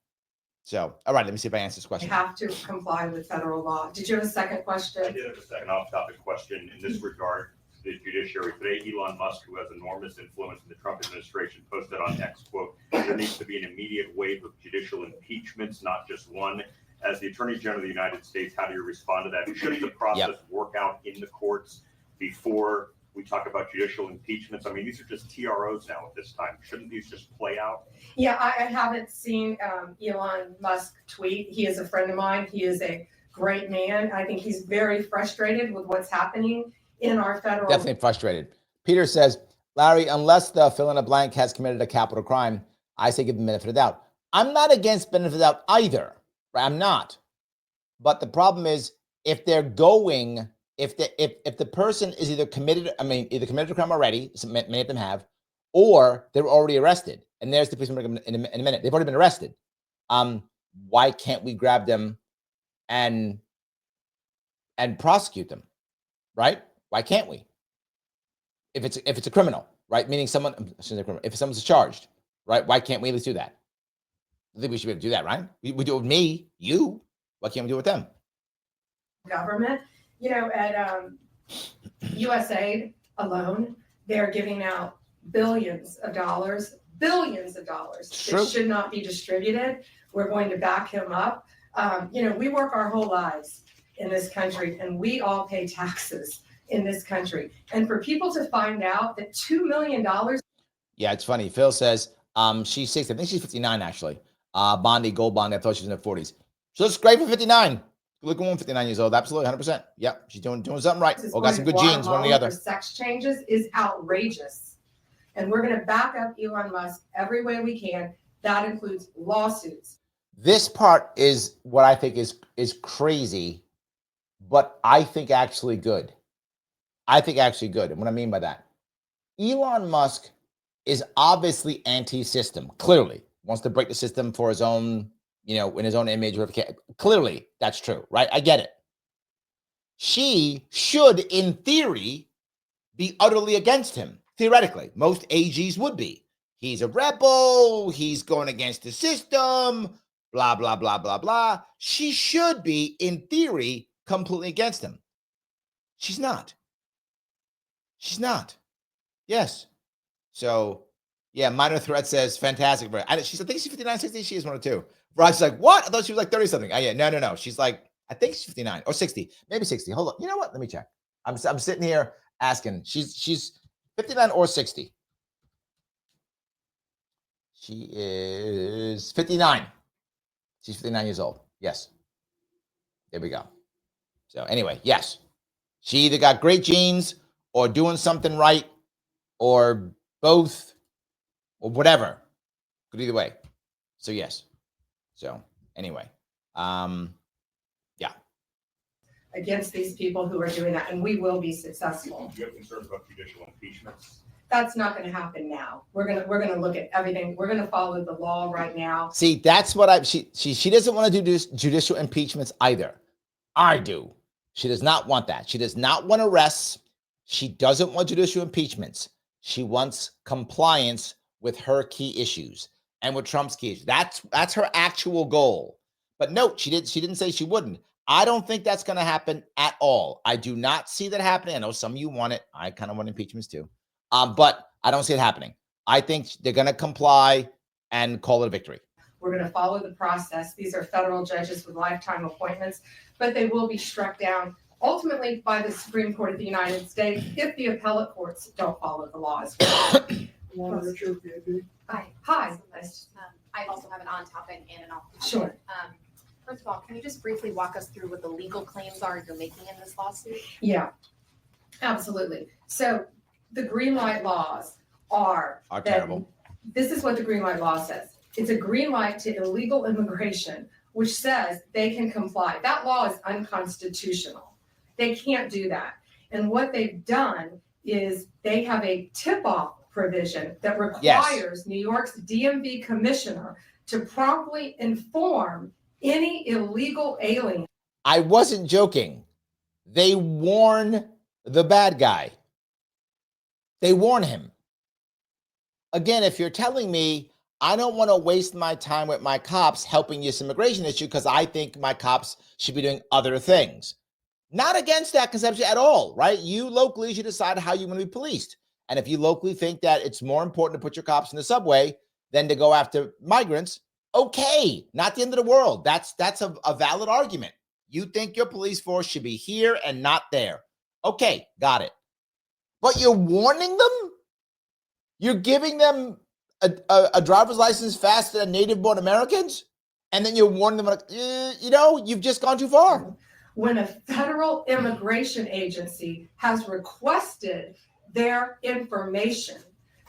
So, all right, let me see if I answer this They question. have to comply with federal law. Did you have a second question? I did have a second off-topic question in this regard to the judiciary. Today, Elon Musk, who has enormous influence in the Trump administration, posted on X, quote, there needs to be an immediate wave of judicial impeachments, not just one. As the Attorney General of the United States, how do you respond to that? Should the process work out in the courts before we talk about judicial impeachments? I mean, these are just TROs now at this time. Shouldn't these just play out? Yeah, I haven't seen Elon Musk tweet. He is a friend of mine. He is a great man. I think he's very frustrated with what's happening in our federal. Definitely frustrated. Peter says, Larry, unless the fill in the blank has committed a capital crime, I say give them the benefit of the doubt. I'm not against benefit of the doubt either. I'm not. But the problem is if they're going, if the person is either committed a crime already, many of them have, or they were already arrested. And there's the policeman in a minute. They've already been arrested. Why can't we grab them and prosecute them? Right? Why can't we? If it's a criminal, right? Meaning if someone's charged, right? Why can't we at least do that? I think we should be able to do that, right? We do it with me, you. Why can't we do it with them? Government, at USAID alone, they're giving out billions of dollars that should not be distributed. We're going to back him up. We work our whole lives in this country and we all pay taxes in this country. And for people to find out that $2 million. Yeah, it's funny. Phil says she's 60. I think she's 59 actually. Bondi, gold Bondi. I thought she was in her 40s. She looks great for 59. Look at 59 years old. Absolutely, 100%. Yep, she's doing something right. Or got some good genes, one or the other. Sex changes is outrageous. And we're going to back up Elon Musk every way we can. That includes lawsuits. This part is what I think is crazy, but I think actually good. And what I mean by that, Elon Musk is obviously anti-system, clearly. Wants to break the system for his own, in his own image. Clearly, that's true, right? I get it. She should, in theory, be utterly against him. Theoretically, most AGs would be. He's a rebel. He's going against the system. Blah, blah, blah, blah, blah. She should be, in theory, completely against him. She's not. Yes. So, yeah, Minor Threat says, fantastic. I think she's 59, 60. She is one or two. Raj's like, what? I thought she was like 30-something. Oh, yeah, no. She's like, I think she's 59 or 60. Maybe 60. Hold on. You know what? Let me check. I'm sitting here asking. She's 59 or 60. She is 59. She's 59 years old. Yes. There we go. So anyway, yes. She either got great genes or doing something right or both or whatever. Good either way. So yes. So anyway, yeah. Against these people who are doing that, and we will be successful. Do you have concerns about judicial impeachments? That's not going to happen now. We're gonna look at everything. We're gonna follow the law right now. See, that's what she doesn't want to do judicial impeachments either. I do. She does not want that. She does not want arrests. She doesn't want judicial impeachments. She wants compliance with her key issues and with Trump's key issues. That's her actual goal. But note, she didn't say she wouldn't. I don't think that's going to happen at all. I do not see that happening. I know some of you want it. I kind of want impeachments too. But I don't see it happening. I think they're going to comply and call it a victory. We're going to follow the process. These are federal judges with lifetime appointments, but they will be struck down ultimately by the Supreme Court of the United States if the appellate courts don't follow the laws. One Richard, maybe. Hi. I also have an on-topic and an off-topic. Sure. First of all, can you just briefly walk us through what the legal claims are you're making in this lawsuit? Yeah, absolutely. So the green light laws are Terrible. This is what the green light law says. It's a green light to illegal immigration, which says they can comply. That law is unconstitutional. They can't do that. And what they've done is they have a tip-off provision that requires New York's DMV commissioner to promptly inform any illegal alien. I wasn't joking. They warn the bad guy. They warn him. Again, if you're telling me I don't want to waste my time with my cops helping this immigration issue because I think my cops should be doing other things. Not against that conception at all, right? You locally should decide how you want to be policed. And if you locally think that it's more important to put your cops in the subway than to go after migrants, okay, not the end of the world. That's a valid argument. You think your police force should be here and not there. Okay, got it. But you're warning them? You're giving them a driver's license faster than native-born Americans? And then you're warning them, you've just gone too far. When a federal immigration agency has requested their information.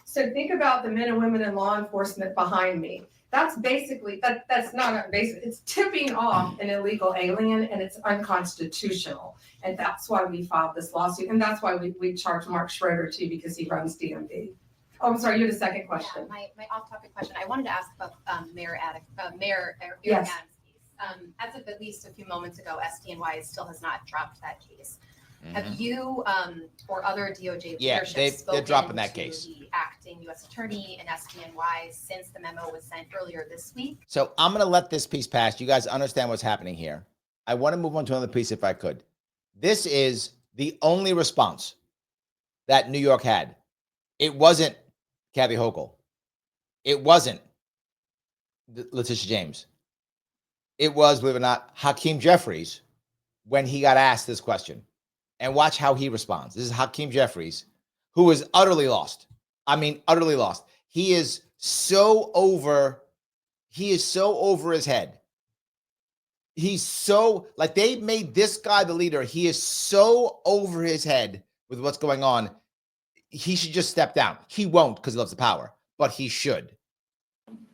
So think about the men and women in law enforcement behind me. That's basically, that's not basic. It's tipping off an illegal alien and it's unconstitutional. And that's why we filed this lawsuit. And that's why we charged Mark Schroeder too, because he runs DMV. Oh, I'm sorry, you had a second question. Yeah, my off-topic question. I wanted to ask about Mayor Yes. Adams' case. As of at least a few moments ago, SDNY still has not dropped that case. Have you or other DOJ leadership they're dropping spoken that to case. the acting U.S. attorney and SDNY since the memo was sent earlier this week? So I'm going to let this piece pass. You guys understand what's happening here. I want to move on to another piece if I could. This is the only response that New York had. It wasn't Kathy Hochul. It wasn't Letitia James. It was, believe it or not, Hakeem Jeffries when he got asked this question. And watch how he responds. This is Hakeem Jeffries, who is utterly lost. I mean, utterly lost. He is so over his head. He's so, like, they made this guy the leader. He is so over his head with what's going on. He should just step down. He won't because he loves the power, but he should.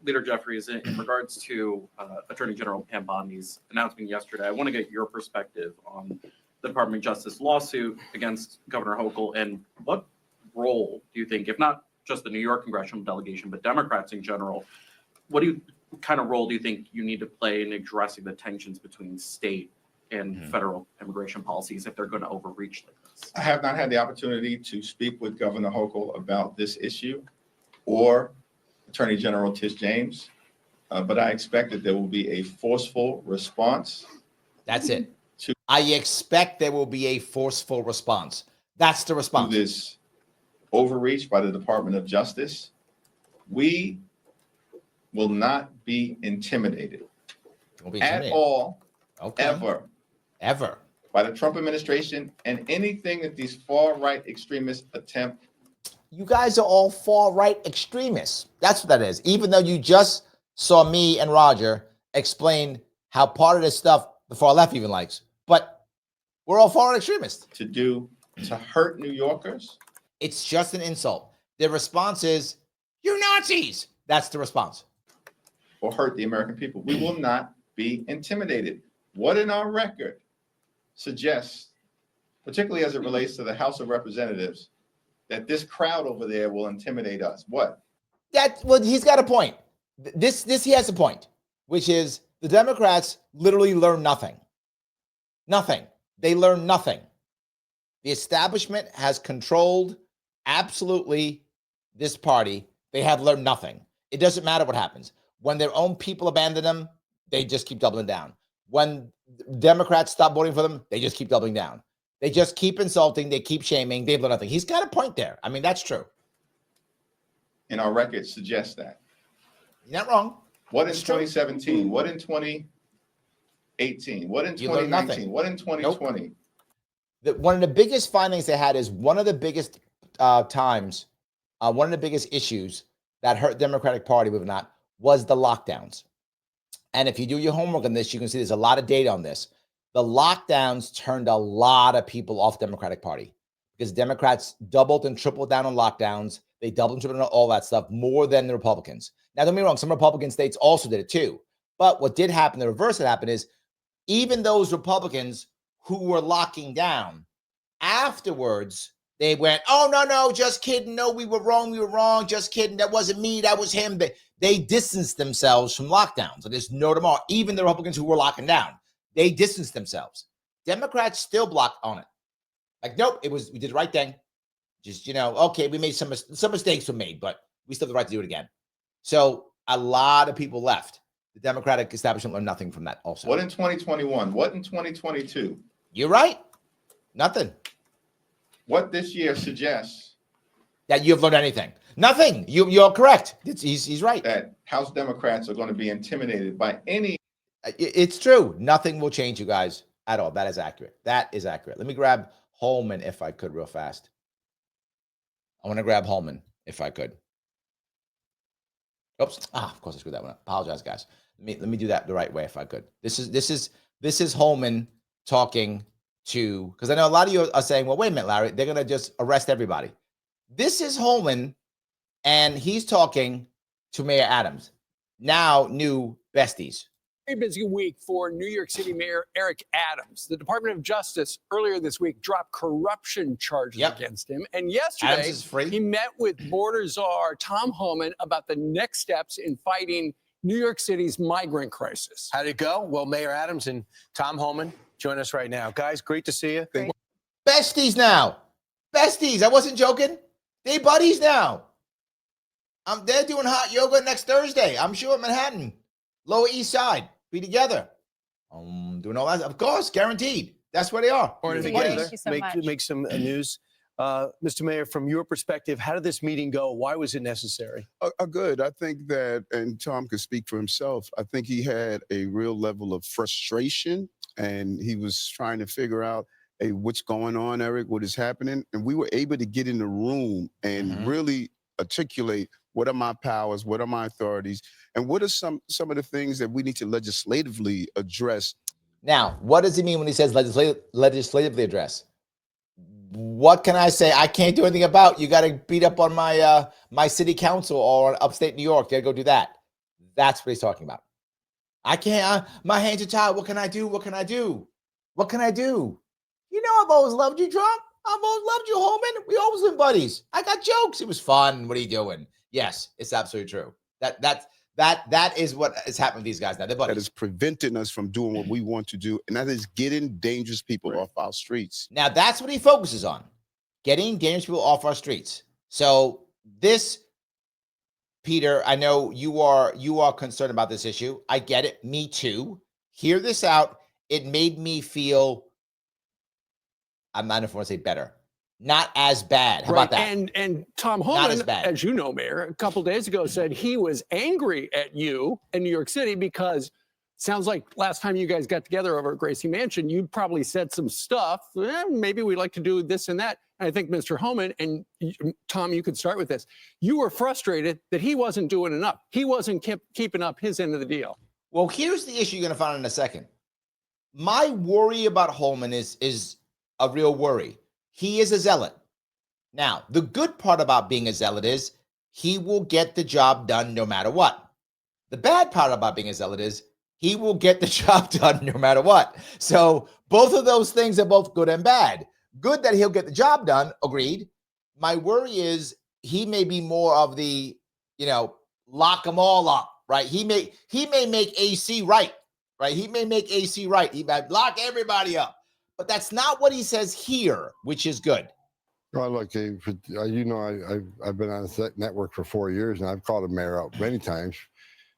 Leader Jeffries, in regards to Attorney General Pam Bondi's announcement yesterday, I want to get your perspective on the Department of Justice lawsuit against Governor Hochul, and what role do you think, if not just the New York congressional delegation, but Democrats in general, what kind of role do you think you need to play in addressing the tensions between state and federal immigration policies if they're going to overreach like this? I have not had the opportunity to speak with Governor Hochul about this issue or Attorney General Tish James, but I expect that there will be a forceful response. That's it. I expect there will be a forceful response. That's the response. To this overreach by the Department of Justice. We will not be intimidated at all, ever by the Trump administration and anything that these far-right extremists attempt. You guys are all far-right extremists. That's what that is. Even though you just saw me and Roger explain how part of this stuff the far left even likes. But we're all far-right extremists. To hurt New Yorkers? It's just an insult. The response is, "You Nazis." That's the response. Or hurt the American people. We will not be intimidated. What in our record suggests, particularly as it relates to the House of Representatives, that this crowd over there will intimidate us? What? Well, he's got a point. This he has a point, which is the Democrats literally learn nothing. Nothing. They learn nothing. The establishment has controlled absolutely this party. They have learned nothing. It doesn't matter what happens. When their own people abandon them, they just keep doubling down. When Democrats stop voting for them, they just keep doubling down. They just keep insulting. They keep shaming. They've learned nothing. He's got a point there. I mean, that's true. And our records suggest that. You're not wrong. What in It's true. 2017? What in 2018? What in You learned 2019? nothing. What in 2020? One of the biggest findings they had is one of the biggest times, one of the biggest issues that hurt Democratic Party, believe it or not, was the lockdowns. And if you do your homework on this, you can see there's a lot of data on this. The lockdowns turned a lot of people off Democratic Party because Democrats doubled and tripled down on lockdowns. They doubled and tripled on all that stuff more than the Republicans. Now, don't get me wrong, some Republican states also did it too. But what did happen, the reverse that happened is even those Republicans who were locking down, afterwards, they went, oh, no, just kidding. No, we were wrong. Just kidding. That wasn't me. That was him. They distanced themselves from lockdowns. So there's no tomorrow. Even the Republicans who were locking down, they distanced themselves. Democrats still blocked on it. Like, nope, we did the right thing. Just, okay, we made some mistakes were made, but we still have the right to do it again. So a lot of people left. The Democratic establishment learned nothing from that also. What in 2021? What in 2022? You're right. Nothing. What this year suggests that you've learned anything. Nothing. You're correct. He's right. That House Democrats are going to be intimidated by any. It's true. Nothing will change, you guys, at all. That is accurate. Let me grab Holman if I could real fast. I want to grab Holman if I could. Oops. Of course I screwed that one up. Apologize, guys. Let me do that the right way if I could. This is Holman talking to, because I know a lot of you are saying, well, wait a minute, Larry, they're going to just arrest everybody. This is Holman, and he's talking to Mayor Adams, now new besties. Very busy week for New York City Mayor Eric Adams. The Department of Justice earlier this week dropped corruption charges against him. And yesterday, he met with border czar Tom Homan about the next steps in fighting New York City's migrant crisis. How'd it go? Well, Mayor Adams and Tom Homan join us right now. Guys, great to see you. Great. Besties now. Besties. I wasn't joking. They buddies now. They're doing hot yoga next Thursday. I'm sure Manhattan, Lower East Side. Be together. Doing all that. Of course, guaranteed. That's where they are. Together. So make some news. Mr. Mayor, from your perspective, how did this meeting go? Why was it necessary? Good. I think that, and Tom could speak for himself, I think he had a real level of frustration and he was trying to figure out, hey, what's going on, Eric? What is happening? And we were able to get in the room and really articulate what are my powers, what are my authorities, and what are some of the things that we need to legislatively address. Now, what does he mean when he says legislatively address? What can I say? I can't do anything about. You got to beat up on my my city council or upstate New York. You got to go do that. That's what he's talking about. I can't. My hands are tied. What can I do? What can I do? What can I do? You know, I've always loved you, Trump. I've always loved you, Holman. We always been buddies. I got jokes. It was fun. What are you doing? Yes, it's absolutely true. That is what is happening with these guys now. They're buddies. That is preventing us from doing what we want to do, and that is getting dangerous people off our streets. Now, that's what he focuses on, getting dangerous people off our streets. So this, Peter, I know you are concerned about this issue. I get it. Me too. Hear this out. It made me feel, I'm not want to say better. Not as bad. How about that? And Tom Homan, as you know, Mayor, a couple days ago said he was angry at you in New York City because sounds like last time you guys got together over at Gracie Mansion, you probably said some stuff. Maybe we'd like to do this and that. And I think Mr. Homan and Tom, you could start with this. You were frustrated that he wasn't doing enough. He wasn't keeping up his end of the deal. Well, here's the issue you're going to find in a second. My worry about Holman is a real worry. He is a zealot. Now, the good part about being a zealot is he will get the job done no matter what. The bad part about being a zealot is he will get the job done no matter what. So both of those things are both good and bad. Good that he'll get the job done, agreed. My worry is he may be more of the, lock them all up, right? He may make AC right? He may make AC right. He might lock everybody up. But that's not what he says here, which is good. Well, look, I've been on the network for 4 years, and I've called the mayor out many times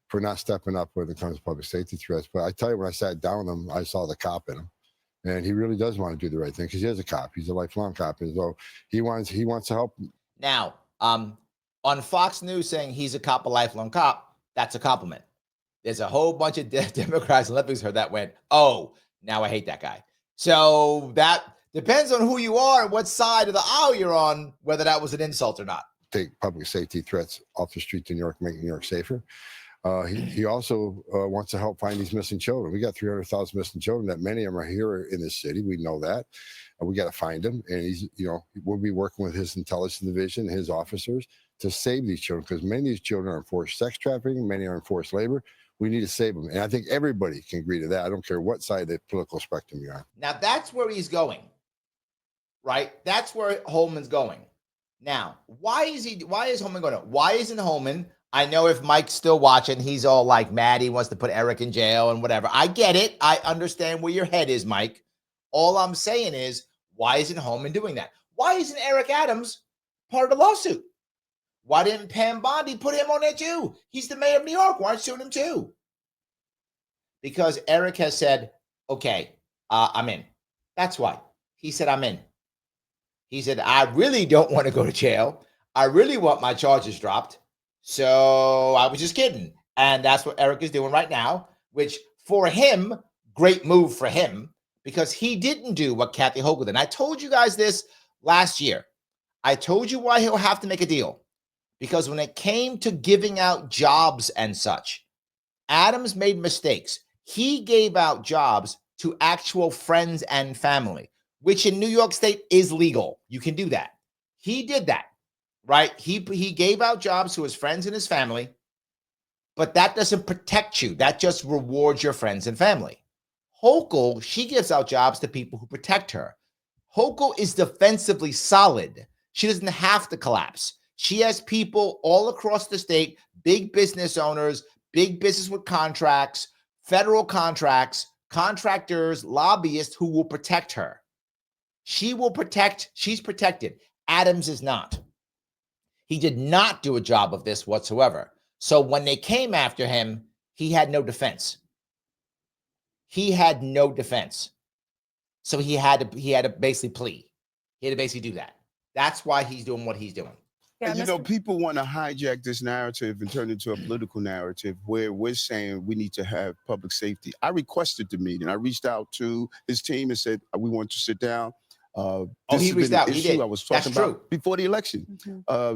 for not stepping up when it comes to public safety threats. But I tell you, when I sat down with him, I saw the cop in him. And he really does want to do the right thing because he is a cop. He's a lifelong cop. And so he wants to help. Now, on Fox News saying he's a cop, a lifelong cop, that's a compliment. There's a whole bunch of Democrats and leftists heard that went, oh, now I hate that guy. So that depends on who you are and what side of the aisle you're on, whether that was an insult or not. Take public safety threats off the streets in New York, make New York safer. He also wants to help find these missing children. We got 300,000 missing children. That many of them are here in this city. We know that. We got to find them. And he's, we'll be working with his intelligence division, his officers, to save these children, because many of these children are in forced sex trafficking. Many are in forced labor. We need to save them. And I think everybody can agree to that. I don't care what side of the political spectrum you're on. Now, that's where he's going, right? That's where Holman's going. Now, why is Holman going? Why isn't Holman? I know if Mike's still watching, he's all like mad. He wants to put Eric in jail and whatever. I get it. I understand where your head is, Mike. All I'm saying is, why isn't Holman doing that? Why isn't Eric Adams part of the lawsuit? Why didn't Pam Bondi put him on there too? He's the mayor of New York. Why aren't you suing him too? Because Eric has said, okay, I'm in. That's why. He said, I'm in. He said, I really don't want to go to jail. I really want my charges dropped. So I was just kidding. And that's what Eric is doing right now, which for him, great move for him, because he didn't do what Kathy Hochul did. And I told you guys this last year. I told you why he'll have to make a deal. Because when it came to giving out jobs and such, Adams made mistakes. He gave out jobs to actual friends and family, which in New York State is legal. You can do that. He did that, right? He gave out jobs to his friends and his family, but that doesn't protect you. That just rewards your friends and family. Hochul, she gives out jobs to people who protect her. Hochul is defensively solid. She doesn't have to collapse. She has people all across the state, big business owners, big business with contracts, federal contracts, contractors, lobbyists who will protect her. She will protect, she's protected. Adams is not. He did not do a job of this whatsoever. So when they came after him, he had no defense. He had no defense. So he had to basically plea. He had to basically do that. That's why he's doing what he's doing. Yeah, and, people want to hijack this narrative and turn it into a political narrative where we're saying we need to have public safety. I requested the meeting. I reached out to his team and said, we want to sit down. He reached out. He did. I was talking about before the election,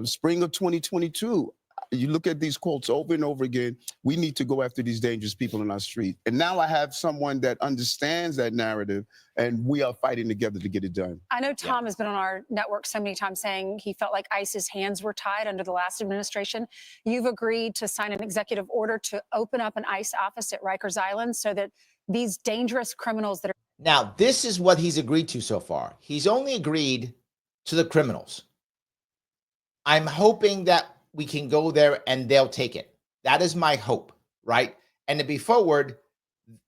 spring of 2022. You look at these quotes over and over again. We need to go after these dangerous people in our street. And now I have someone that understands that narrative, and we are fighting together to get it done. I know Tom has been on our network so many times saying he felt like ICE's hands were tied under the last administration. You've agreed to sign an executive order to open up an ICE office at Rikers Island so that these dangerous criminals that are... Now, this is what he's agreed to so far. He's only agreed to the criminals. I'm hoping that we can go there and they'll take it. That is my hope, right? And to be forward,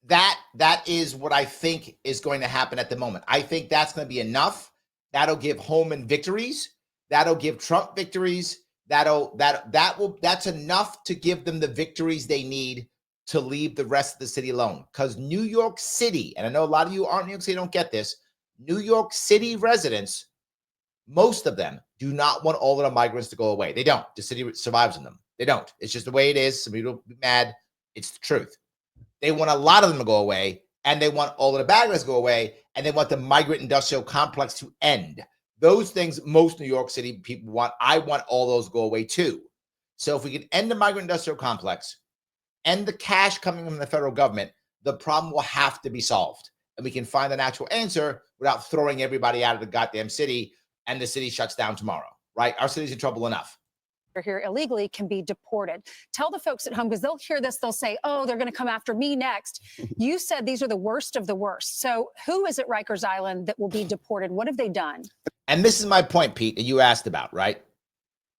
that is what I think is going to happen at the moment. I think that's going to be enough. That'll give Holman victories. That'll give Trump victories. That's enough to give them the victories they need to leave the rest of the city alone. Because New York City, and I know a lot of you aren't New York City, don't get this. New York City residents, most of them do not want all of the migrants to go away. They don't. The city survives on them. They don't. It's just the way it is. Some people will be mad. It's the truth. They want a lot of them to go away, and they want all of the bad guys to go away, and they want the migrant industrial complex to end. Those things most New York City people want. I want all those to go away too. So if we can end the migrant industrial complex, end the cash coming from the federal government, the problem will have to be solved. And we can find an actual answer without throwing everybody out of the goddamn city and the city shuts down tomorrow, right? Our city's in trouble enough. Here illegally can be deported. Tell the folks at home, because they'll hear this, they'll say, oh, they're going to come after me next. You said these are the worst of the worst. So who is at Rikers Island that will be deported? What have they done? And this is my point, Pete, that you asked about, right?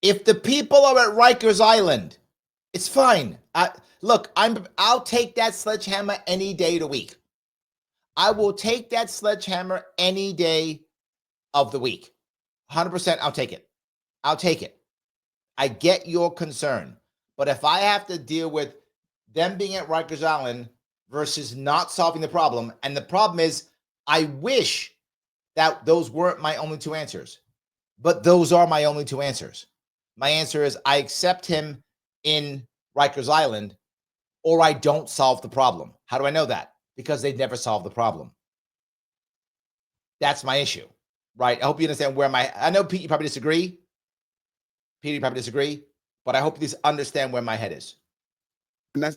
If the people are at Rikers Island, it's fine. I'll take that sledgehammer any day of the week. I will take that sledgehammer any day of the week. 100%, I'll take it. I'll take it. I get your concern. But if I have to deal with them being at Rikers Island versus not solving the problem. And the problem is, I wish that those weren't my only two answers, but those are my only two answers. My answer is I accept him in Rikers Island, or I don't solve the problem. How do I know that? Because they've never solved the problem. That's my issue, right? I hope you understand where I know, Pete, you probably disagree. Pete, you probably disagree, but I hope you understand where my head is.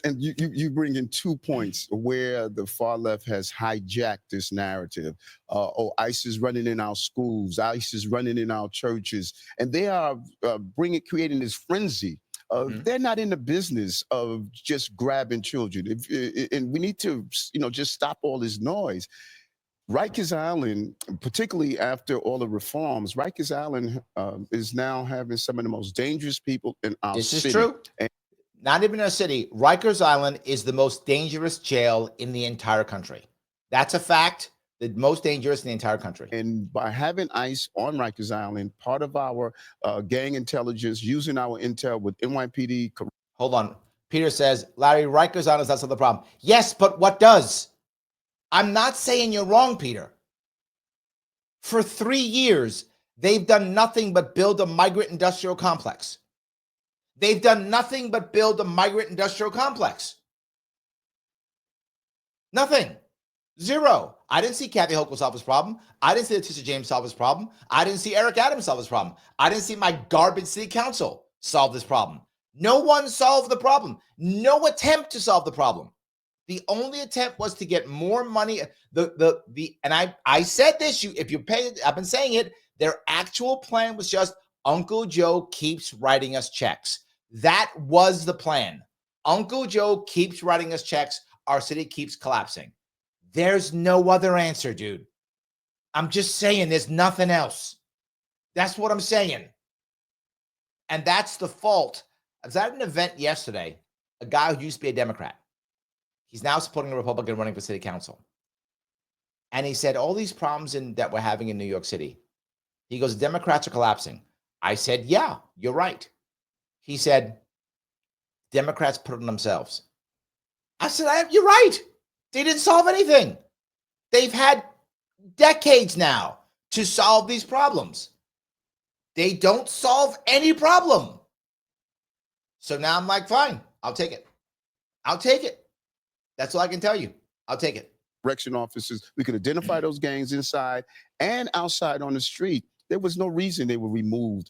And you bring in 2 points where the far left has hijacked this narrative. ICE is running in our schools, ICE is running in our churches, and they are creating this frenzy. They're not in the business of just grabbing children. And we need to, just stop all this noise. Rikers Island, particularly after all the reforms, Rikers Island is now having some of the most dangerous people in our city. This is true. Not even in a city. Rikers Island is the most dangerous jail in the entire country. That's a fact. The most dangerous in the entire country. And by having ICE on Rikers Island, part of our gang intelligence, using our intel with NYPD. Hold on. Peter says, Larry, Rikers Island is not the problem. Yes, but what does? I'm not saying you're wrong, Peter. For 3 years, they've done nothing but build a migrant industrial complex. They've done nothing but build a migrant industrial complex. Nothing. Zero. I didn't see Kathy Hochul solve this problem. I didn't see Letitia James solve this problem. I didn't see Eric Adams solve this problem. I didn't see my garbage city council solve this problem. No one solved the problem. No attempt to solve the problem. The only attempt was to get more money. And I said this. If you pay, I've been saying it. Their actual plan was just Uncle Joe keeps writing us checks. That was the plan. Uncle Joe keeps writing us checks. Our city keeps collapsing. There's no other answer, dude. I'm just saying there's nothing else. That's what I'm saying. And that's the fault. I was at an event yesterday, a guy who used to be a Democrat. He's now supporting a Republican running for city council. And he said, all these problems that we're having in New York City. He goes, Democrats are collapsing. I said, yeah, you're right. He said, Democrats put it on themselves. I said, you're right. They didn't solve anything. They've had decades now to solve these problems. They don't solve any problem. So now I'm like, fine, I'll take it. I'll take it. That's all I can tell you. I'll take it. Correction officers, we could identify those gangs inside and outside on the street. There was no reason they were removed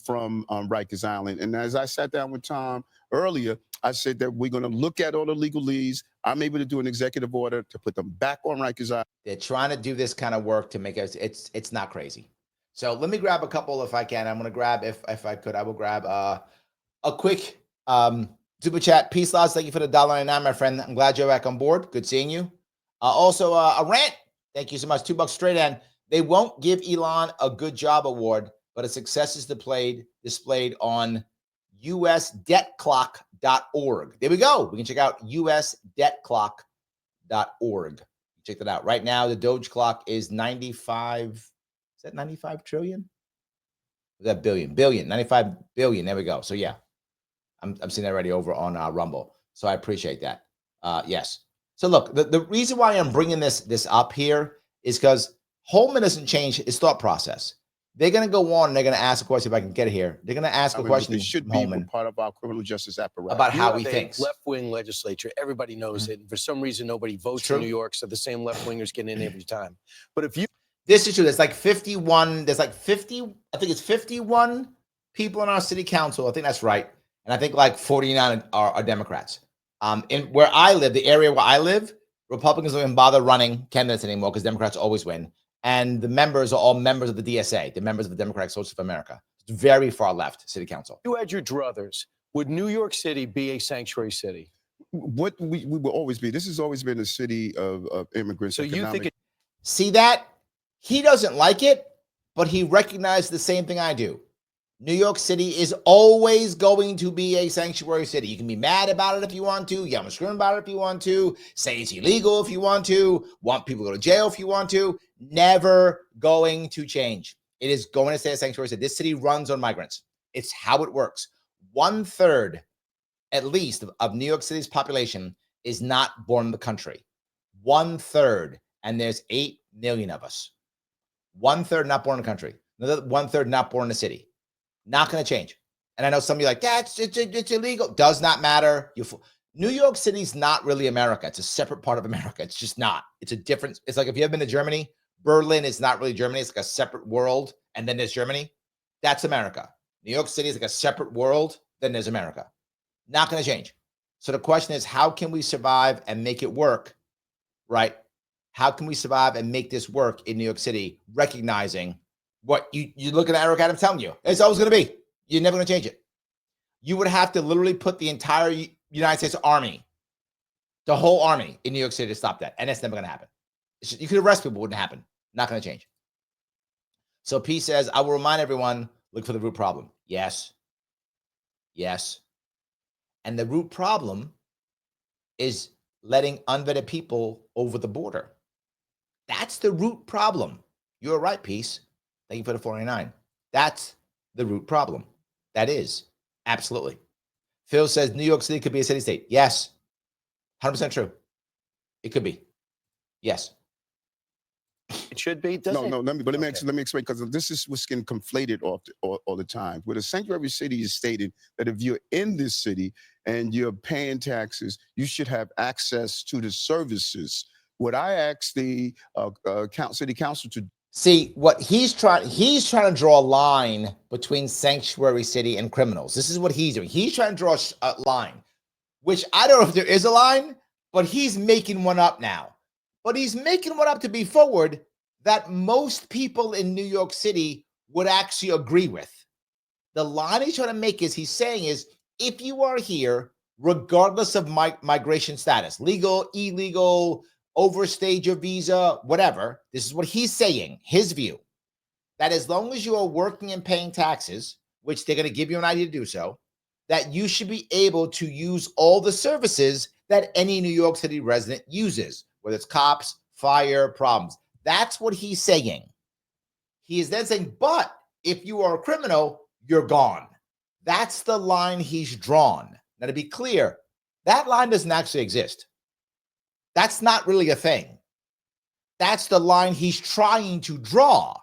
from Rikers Island. And as I sat down with Tom earlier, I said that we're going to look at all the legalese. I'm able to do an executive order to put them back on Rikers Island. They're trying to do this kind of work to make us, it's not crazy. So let me grab a couple if I can. I'm going to grab, if I could, I will grab a quick super chat. Peace, lads. Thank you for the $1.99, my friend. I'm glad you're back on board. Good seeing you. Also, a rant. Thank you so much. $2 straight in. They won't give Elon a good job award, but its success is displayed on usdebtclock.org. There we go. We can check out usdebtclock.org. Check that out. Right now, the Doge clock is 95. Is that 95 trillion? Is that billion? 95 billion. There we go. So yeah, I'm seeing that already over on Rumble. So I appreciate that. Yes. So look, the reason why I'm bringing this up here is because Holman doesn't change his thought process. They're going to go on and they're going to ask a question. If I can get it here, they're going to ask a question. It should be Holman part of our criminal justice apparatus about how he thinks. Left-wing legislature. Everybody knows it. For some reason, nobody votes in New York, so the same left-wingers get in every time. But if you, this is true. There's like 51. There's like 50. I think it's 51 people in our city council. I think that's right. And I think like 49 are Democrats. In where I live, the area where I live, Republicans don't even bother running candidates anymore because Democrats always win. And the members are all members of the DSA, the members of the Democratic Socialists of America. It's very far left city council. You had your druthers. Would New York City be a sanctuary city? What we will always be. This has always been a city of immigrants. So you think see that? He doesn't like it, but he recognized the same thing I do. New York City is always going to be a sanctuary city. You can be mad about it if you want to, yell and scream about it if you want to, say it's illegal if you want to, want people to go to jail if you want to. Never going to change. It is going to stay a sanctuary city. This city runs on migrants. It's how it works. 1/3 at least, of New York City's population is not born in the country. 1/3, and there's 8 million of us. 1/3 not born in the country. Another 1/3 not born in the city. Not going to change. And I know some of you are like, it's illegal. Does not matter. New York City's not really America. It's a separate part of America. It's just not. It's a different. It's like if you have been to Germany, Berlin is not really Germany. It's like a separate world. And then there's Germany. That's America. New York City is like a separate world. Then there's America. Not going to change. So the question is, how can we survive and make it work? Right? How can we survive and make this work in New York City, recognizing what you look at Eric Adams telling you, it's always going to be. You're never going to change it. You would have to literally put the entire United States Army, the whole army in New York City to stop that. And that's never going to happen. You could arrest people, wouldn't happen. Not going to change. So P says, I will remind everyone, look for the root problem. Yes. Yes. And the root problem is letting unvetted people over the border. That's the root problem. You're right, Peace. Thank you for the 499. That's the root problem. That is. Absolutely. Phil says New York City could be a city state. Yes. 100% true. It could be. Yes. It should be. No. Let me explain, because this is what's getting conflated all the time. Where the sanctuary city is stated that if you're in this city and you're paying taxes, you should have access to the services. What I asked the city council to see, what he's trying to draw a line between sanctuary city and criminals. This is what he's doing. He's trying to draw a line, which I don't know if there is a line, but he's making one up now. But he's making one up to be forward that most people in New York City would actually agree with. The line he's trying to make is, he's saying is, if you are here, regardless of migration status, legal, illegal, overstayed your visa, whatever, this is what he's saying, his view, that as long as you are working and paying taxes, which they're going to give you an idea to do so, that you should be able to use all the services that any New York City resident uses, whether it's cops, fire, problems. That's what he's saying. He is then saying, but if you are a criminal, you're gone. That's the line he's drawn. Now, to be clear, that line doesn't actually exist. That's not really a thing. That's the line he's trying to draw.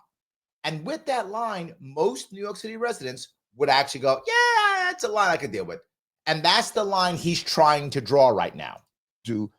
And with that line, most New York City residents would actually go, yeah, that's a line I could deal with. And that's the line he's trying to draw right now. To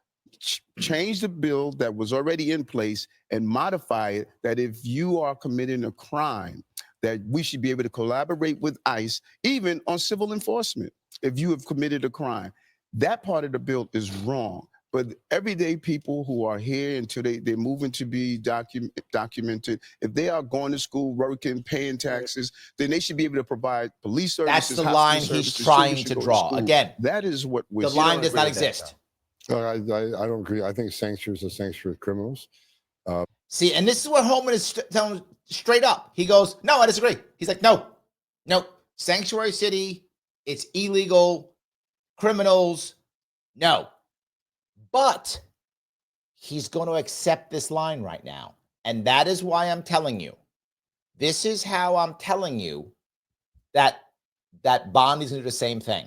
change the bill that was already in place and modify it, that if you are committing a crime, that we should be able to collaborate with ICE, even on civil enforcement, if you have committed a crime. That part of the bill is wrong. But everyday people who are here until they're moving to be documented, if they are going to school, working, paying taxes, then they should be able to provide police services. That's the line he's trying to draw. Again, that is what we're the line does not exist. I don't agree. I think sanctuary is a sanctuary of criminals. See, and this is what Holman is telling straight up. He goes, no, I disagree. He's like, no, sanctuary city, it's illegal, criminals, no. But he's going to accept this line right now. And that is why I'm telling you. This is how I'm telling you that Bondi's going to do the same thing.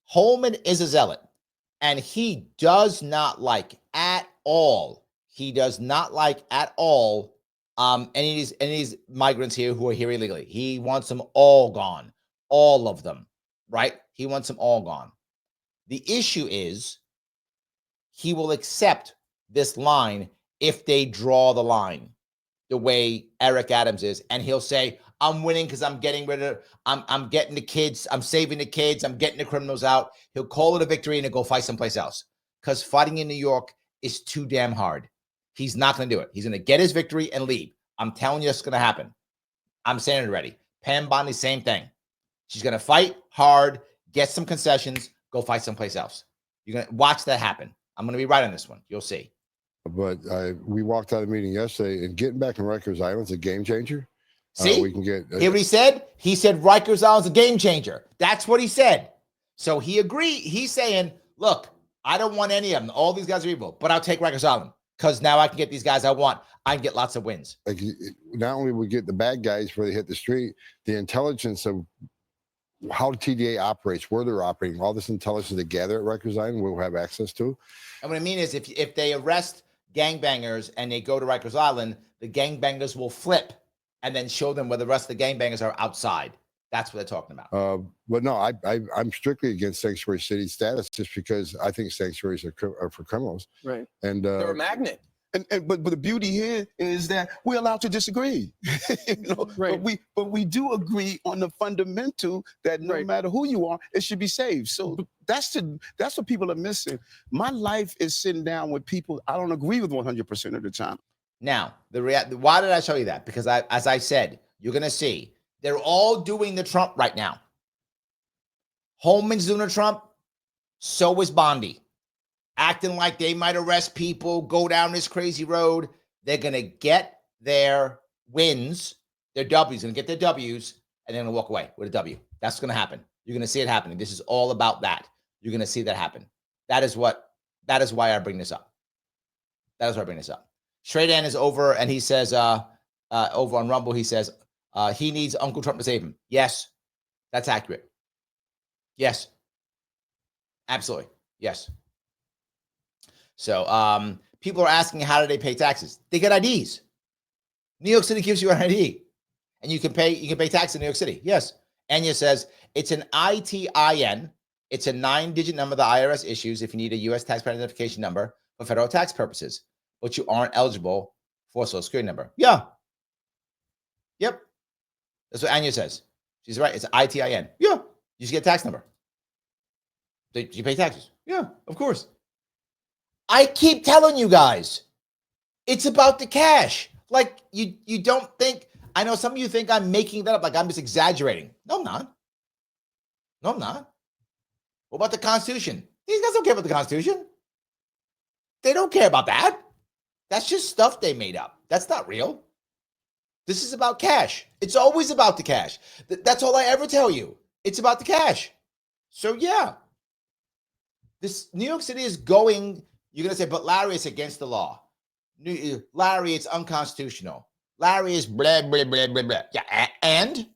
Holman is a zealot. And he does not like at all. He does not like at all any of these migrants here who are here illegally. He wants them all gone. All of them. Right? He wants them all gone. The issue is, he will accept this line if they draw the line the way Eric Adams is. And he'll say, I'm winning because I'm getting rid of, I'm getting the kids, I'm saving the kids, I'm getting the criminals out. He'll call it a victory and he'll go fight someplace else. Because fighting in New York is too damn hard. He's not going to do it. He's going to get his victory and leave. I'm telling you it's going to happen. I'm saying it already. Pam Bondi, same thing. She's going to fight hard, get some concessions, go fight someplace else. You're going to watch that happen. I'm going to be right on this one. You'll see. But we walked out of the meeting yesterday, and getting back in Rikers Island is a game changer. See, we can get. Hear what he said? He said Rikers Island's a game changer. That's what he said. So he agreed. He's saying, look, I don't want any of them. All these guys are evil, but I'll take Rikers Island because now I can get these guys I want. I can get lots of wins. Like, not only we get the bad guys where they hit the street, the intelligence of how TDA operates, where they're operating, all this intelligence they gather at Rikers Island, we'll have access to. And what I mean is if they arrest gangbangers and they go to Rikers Island, the gangbangers will flip and then show them where the rest of the gangbangers are outside. That's what they're talking about. But no, I'm strictly against sanctuary city status just because I think sanctuaries are for criminals. Right. And They're a magnet. But the beauty here is that we're allowed to disagree. Right. But we do agree on the fundamental that no matter who you are, it should be saved. So that's what people are missing. My life is sitting down with people I don't agree with 100% of the time. Now, why did I show you that? Because as I said, you're going to see they're all doing the Trump right now. Holman's doing the Trump. So is Bondi. Acting like they might arrest people, go down this crazy road. They're going to get their wins, their W's, going to get their W's, and they're going to walk away with a W. That's going to happen. You're going to see it happening. This is all about that. You're going to see that happen. That is why I bring this up. That is why I bring this up. Straight Ann is over, and he says, over on Rumble, he says, he needs Uncle Trump to save him. Yes, that's accurate. Yes. Absolutely. Yes. So people are asking, how do they pay taxes? They get IDs. New York City gives you an ID, and you can pay tax in New York City. Yes. Anya says it's an ITIN. It's a 9-digit number the IRS issues if you need a U.S. taxpayer identification number for federal tax purposes, but you aren't eligible for a Social Security number. Yeah. Yep. That's what Anya says. She's right. It's ITIN. Yeah. You should get a tax number. Do you pay taxes? Yeah, of course. I keep telling you guys, it's about the cash. Like you don't think, I know some of you think I'm making that up, like I'm just exaggerating. No, I'm not. No, I'm not. What about the Constitution? These guys don't care about the Constitution. They don't care about that. That's just stuff they made up. That's not real. This is about cash. It's always about the cash. That's all I ever tell you. It's about the cash. So yeah, this New York City is going. You're going to say, but Larry, it's against the law. Larry, it's unconstitutional. Larry is blah, blah, blah, blah, blah. Yeah, and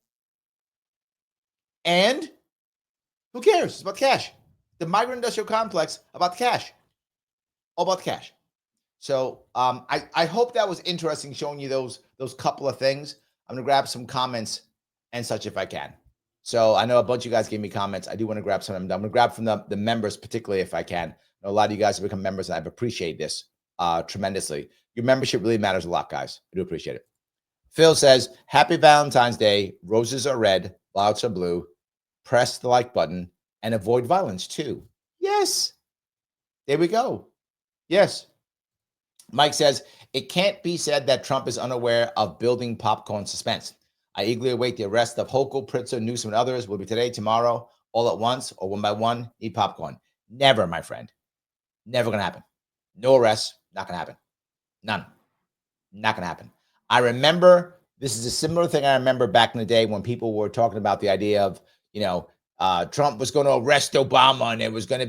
who cares? It's about cash. The migrant industrial complex, about the cash. All about the cash. So I hope that was interesting showing you those couple of things. I'm going to grab some comments and such if I can. So I know a bunch of you guys gave me comments. I do want to grab some of them. I'm going to grab from the members, particularly if I can. A lot of you guys have become members, and I've appreciated this tremendously. Your membership really matters a lot, guys. I do appreciate it. Phil says, happy Valentine's Day. Roses are red, violets are blue. Press the like button and avoid violence too. Yes. There we go. Yes. Mike says, it can't be said that Trump is unaware of building popcorn suspense. I eagerly await the arrest of Hochul, Pritzker, Newsom, and others. Will be today, tomorrow, all at once, or one by one. Eat popcorn. Never, my friend. Never going to happen. No arrests. Not going to happen. None. Not going to happen. I remember, this is a similar thing I remember back in the day when people were talking about the idea of, Trump was going to arrest Obama and there was going to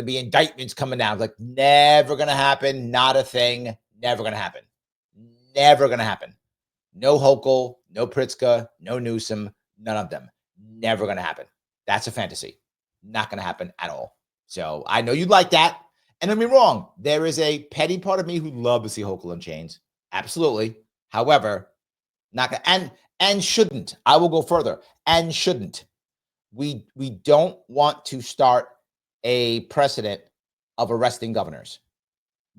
be indictments coming down. Like, never going to happen. Not a thing. Never going to happen. Never going to happen. No Hochul, no Pritzker, no Newsom, none of them. Never going to happen. That's a fantasy. Not going to happen at all. So I know you'd like that. And don't be wrong. There is a petty part of me who'd love to see Hochul in chains. Absolutely. However, not gonna, and shouldn't. I will go further. And shouldn't. We don't want to start a precedent of arresting governors.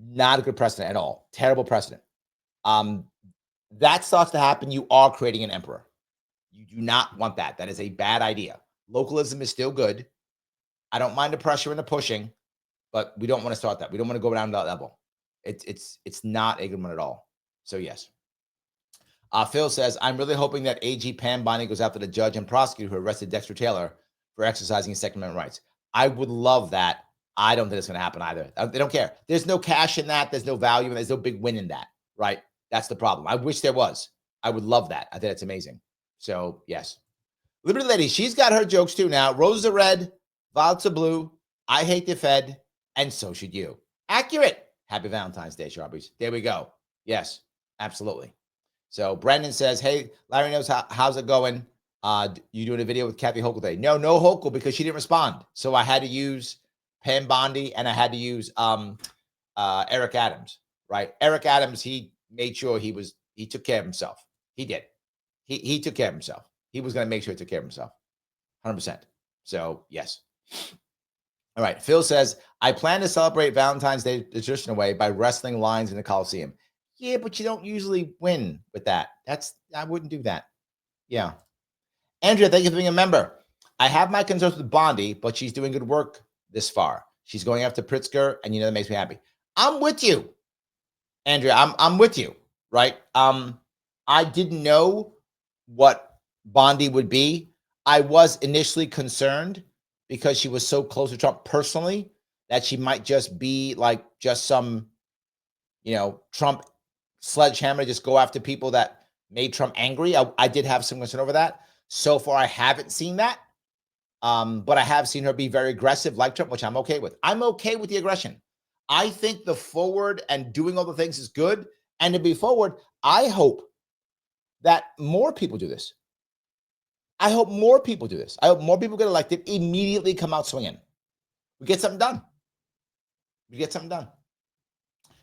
Not a good precedent at all. Terrible precedent. That starts to happen. You are creating an emperor. You do not want that. That is a bad idea. Localism is still good. I don't mind the pressure and the pushing, but we don't want to start that. We don't want to go down to that level. It's not a good one at all. So yes. Phil says, I'm really hoping that AG Pam Bondi goes after the judge and prosecutor who arrested Dexter Taylor for exercising his Second Amendment rights. I would love that. I don't think it's going to happen either. They don't care. There's no cash in that. There's no value and there's no big win in that, right? That's the problem. I wish there was. I would love that. I think it's amazing. So yes. Liberty Lady, she's got her jokes too now. Roses are red, violets are blue. I hate the Fed, and so should you. Accurate. Happy Valentine's Day, Sharpies. There we go. Yes, absolutely. So Brandon says, hey, Larry knows how's it going. You doing a video with Kathy Hochul today? No Hochul because she didn't respond. So I had to use Pam Bondi and I had to use Eric Adams, right? Eric Adams, he made sure he took care of himself. He did. He took care of himself. He was going to make sure he took care of himself. 100%. So yes. All right. Phil says, I plan to celebrate Valentine's Day the traditional way by wrestling lines in the Coliseum. Yeah, but you don't usually win with that. I wouldn't do that. Yeah. Andrea, thank you for being a member. I have my concerns with Bondi, but she's doing good work this far. She's going after Pritzker, and that makes me happy. I'm with you, Andrea. I'm with you, right? I didn't know what Bondi would be. I was initially concerned because she was so close to Trump personally that she might just be like just some, Trump sledgehammer, just go after people that made Trump angry. I did have some concern over that. So far, I haven't seen that. But I have seen her be very aggressive like Trump, which I'm okay with. I'm okay with the aggression. I think the forward and doing all the things is good. And to be forward, I hope that more people do this. I hope more people do this. I hope more people get elected, immediately come out swinging. We get something done.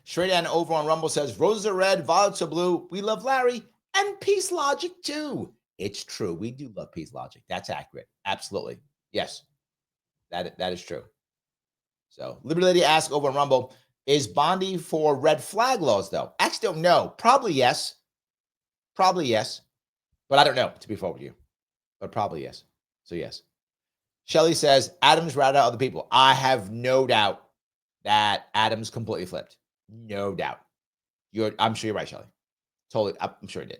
Straight and over on Rumble says, roses are red, violets are blue. We love Larry and Peace Logic too. It's true. We do love Peace Logic. That's accurate. Absolutely. Yes. That is true. So Liberty Lady asks over on Rumble, is Bondi for red flag laws though? Actually don't know. Probably yes. But I don't know, to be fair with you. But probably yes. So yes. Shelly says, Adams routed out other people. I have no doubt that Adams completely flipped. No doubt. I'm sure you're right, Shelly. Totally. I'm sure he did.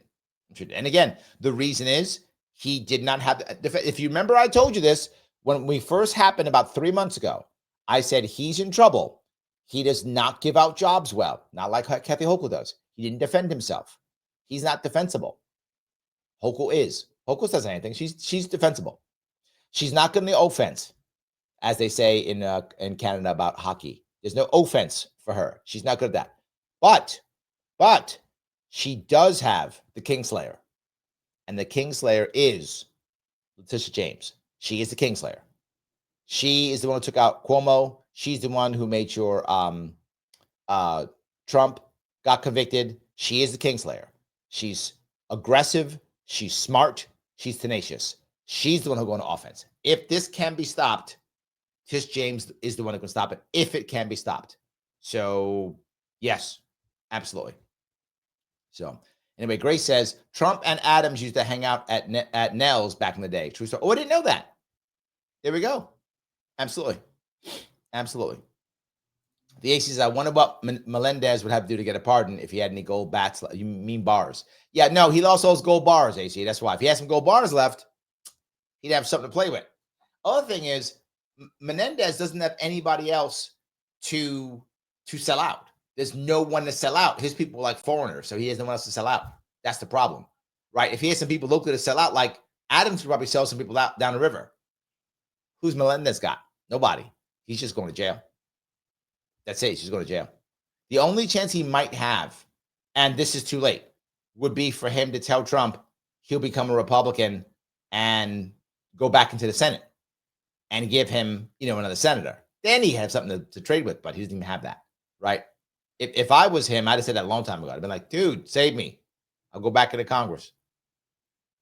And again, the reason is he did not have, if you remember, I told you this when we first happened about 3 months ago. I said, he's in trouble. He does not give out jobs well. Not like Kathy Hochul does. He didn't defend himself. He's not defensible. Hochul is. Hochul says anything. She's defensible. She's not good in the offense, as they say in Canada about hockey. There's no offense for her. She's not good at that. But she does have the Kingslayer. And the Kingslayer is Letitia James. She is the Kingslayer. She is the one who took out Cuomo. She's the one who made sure Trump got convicted. She is the Kingslayer. She's aggressive. She's smart. She's tenacious. She's the one who will go on offense. If this can be stopped, Tish James is the one who can stop it, if it can be stopped. So, yes, absolutely. So, anyway, Grace says, Trump and Adams used to hang out at Nell's back in the day. True story. Oh, I didn't know that. There we go. Absolutely. The AC says, I wonder what Melendez would have to do to get a pardon if he had any gold bats. You mean bars? Yeah, no, he lost those gold bars, AC. That's why. If he had some gold bars left, he'd have something to play with. Other thing is, Menendez doesn't have anybody else to sell out. There's no one to sell out. His people are like foreigners, so he has no one else to sell out. That's the problem, right? If he has some people locally to sell out, like Adams could probably sell some people out down the river. Who's Melendez got? Nobody. He's just going to jail. That's it. He's just going to jail. The only chance he might have, and this is too late, would be for him to tell Trump he'll become a Republican and go back into the Senate and give him, another senator. Then he had something to trade with, but he doesn't even have that, right? If I was him, I'd have said that a long time ago. I'd been like, dude, save me. I'll go back into Congress.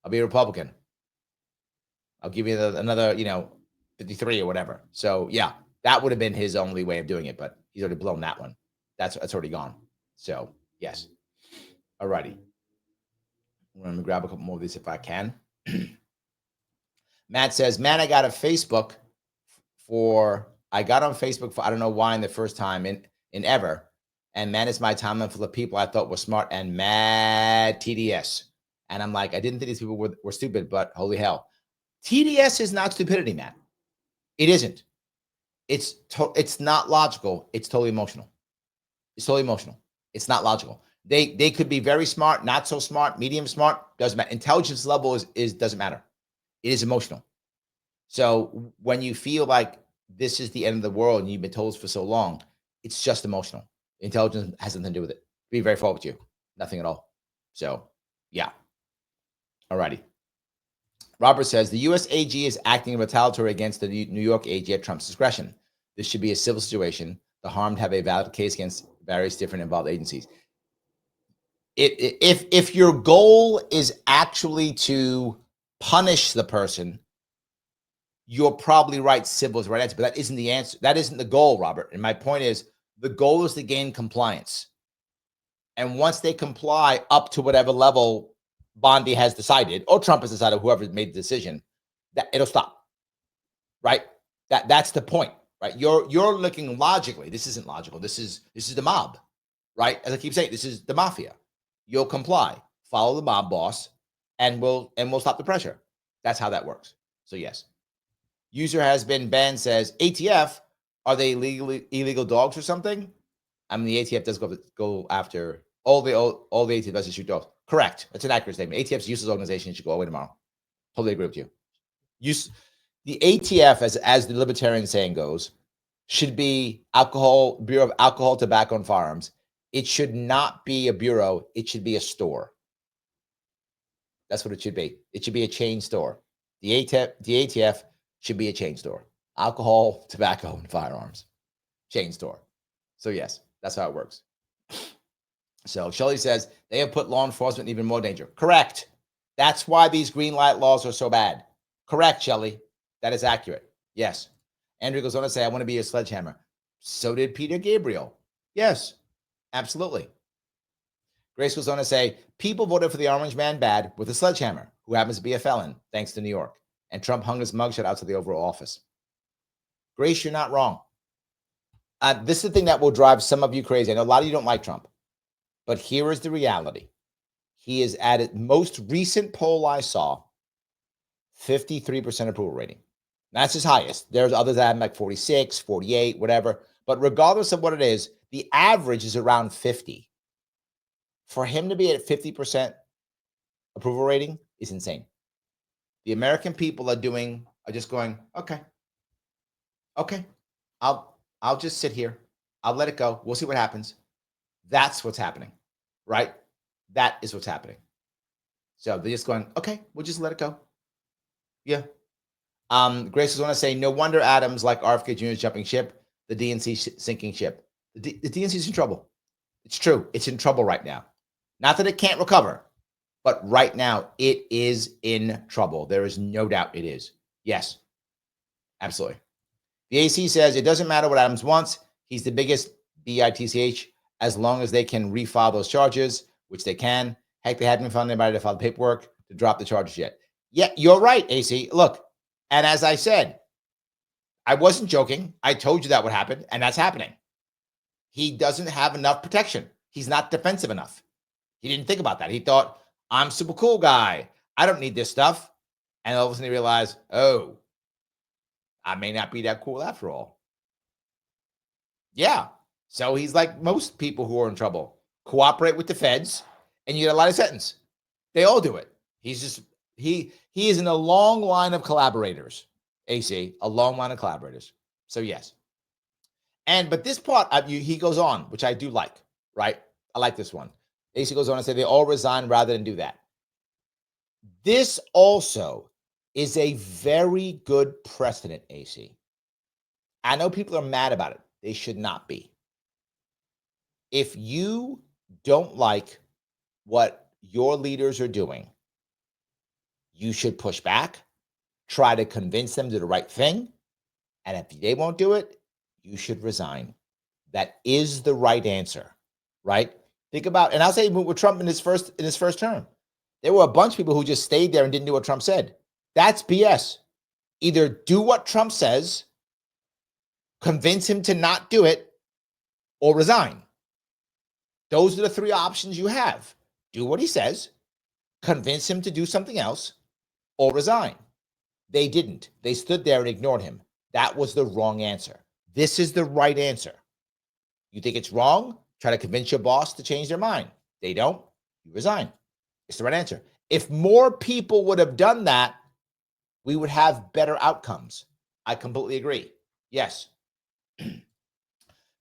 I'll be a Republican. I'll give you another, 53 or whatever. So, yeah, that would have been his only way of doing it, but he's already blown that one. That's already gone. So, yes. All righty. I'm going to grab a couple more of these if I can. Matt says, man, I got on Facebook for, I don't know why in the first time in ever. And man, it's my timeline full of people I thought were smart and mad TDS. And I'm like, I didn't think these people were stupid, but holy hell. TDS is not stupidity, Matt. It isn't. It's not logical. It's totally emotional. It's not logical. They could be very smart, not so smart, medium smart, doesn't matter. Intelligence level is doesn't matter. It is emotional. So when you feel like this is the end of the world and you've been told for so long, it's just emotional. Intelligence has nothing to do with it. Be very fair with you. Nothing at all. So, yeah. All righty. Robert says the U.S. AG is acting retaliatory against the New York AG at Trump's discretion. This should be a civil situation. The harmed have a valid case against various different involved agencies. If your goal is actually to punish the person, you're probably right. Civil is the right answer, but that isn't the answer. That isn't the goal, Robert. And my point is, the goal is to gain compliance. And once they comply up to whatever level Bondi has decided, or Trump has decided, whoever made the decision, that it'll stop. Right? That's the point. Right? You're looking logically. This isn't logical. This is the mob. Right? As I keep saying, this is the mafia. You'll comply, follow the mob boss, and we'll stop the pressure. That's how that works. So yes. User has been banned, says ATF, are they illegal dogs or something? I mean, the ATF does go after all the ATF does is shoot dogs. Correct. That's an accurate statement. ATF's useless organization should go away tomorrow. Totally agree with you. The ATF, as the libertarian saying goes, should be Bureau of Alcohol, Tobacco, and Firearms. It should not be a bureau. It should be a store. That's what it should be. It should be a chain store. The ATF should be a chain store. Alcohol, tobacco, and firearms. Chain store. So yes, that's how it works. So Shelley says they have put law enforcement in even more danger. Correct. That's why these green light laws are so bad. Correct, Shelley. That is accurate. Yes. Andrew goes on to say, I want to be a sledgehammer. So did Peter Gabriel. Yes, absolutely. Grace goes on to say, people voted for the orange man bad with a sledgehammer, who happens to be a felon, thanks to New York. And Trump hung his mugshot out to the Oval Office. Grace, you're not wrong. This is the thing that will drive some of you crazy. I know a lot of you don't like Trump. But here is the reality. He is at its most recent poll I saw, 53% approval rating. That's his highest. There's others that have like 46, 48, whatever. But regardless of what it is, the average is around 50. For him to be at 50% approval rating is insane. The American people are just going, okay, I'll just sit here. I'll let it go. We'll see what happens. That's what's happening, right? That is what's happening. So they're just going, okay, we'll just let it go. Yeah. Grace is going to say, no wonder Adams, like RFK Jr. is jumping ship, the DNC sinking ship. The DNC is in trouble. It's true. It's in trouble right now. Not that it can't recover, but right now it is in trouble. There is no doubt it is. Yes, absolutely. The AC says it doesn't matter what Adams wants. He's the biggest BITCH as long as they can refile those charges, which they can. Heck, they haven't found anybody to file the paperwork to drop the charges yet. Yeah, you're right, AC. Look, and as I said, I wasn't joking. I told you that would happen, and that's happening. He doesn't have enough protection. He's not defensive enough. He didn't think about that. He thought, I'm super cool guy. I don't need this stuff. And all of a sudden he realized, oh, I may not be that cool after all. Yeah. So he's like most people who are in trouble. Cooperate with the feds, and you get a lot of sentence. They all do it. He's just, he is in a long line of collaborators, AC, a long line of collaborators. So yes. But this part, he goes on, which I do like, right? I like this one. AC goes on to say they all resign rather than do that. This also is a very good precedent, AC. I know people are mad about it. They should not be. If you don't like what your leaders are doing, you should push back, try to convince them to do the right thing. And if they won't do it, you should resign. That is the right answer, right? Think about, and I'll say with Trump in his first term, there were a bunch of people who just stayed there and didn't do what Trump said. That's BS. Either do what Trump says, convince him to not do it, or resign. Those are the three options you have. Do what he says, convince him to do something else, or resign. They didn't. They stood there and ignored him. That was the wrong answer. This is the right answer. You think it's wrong? Try to convince your boss to change their mind. They don't. You resign. It's the right answer. If more people would have done that, we would have better outcomes. I completely agree. Yes.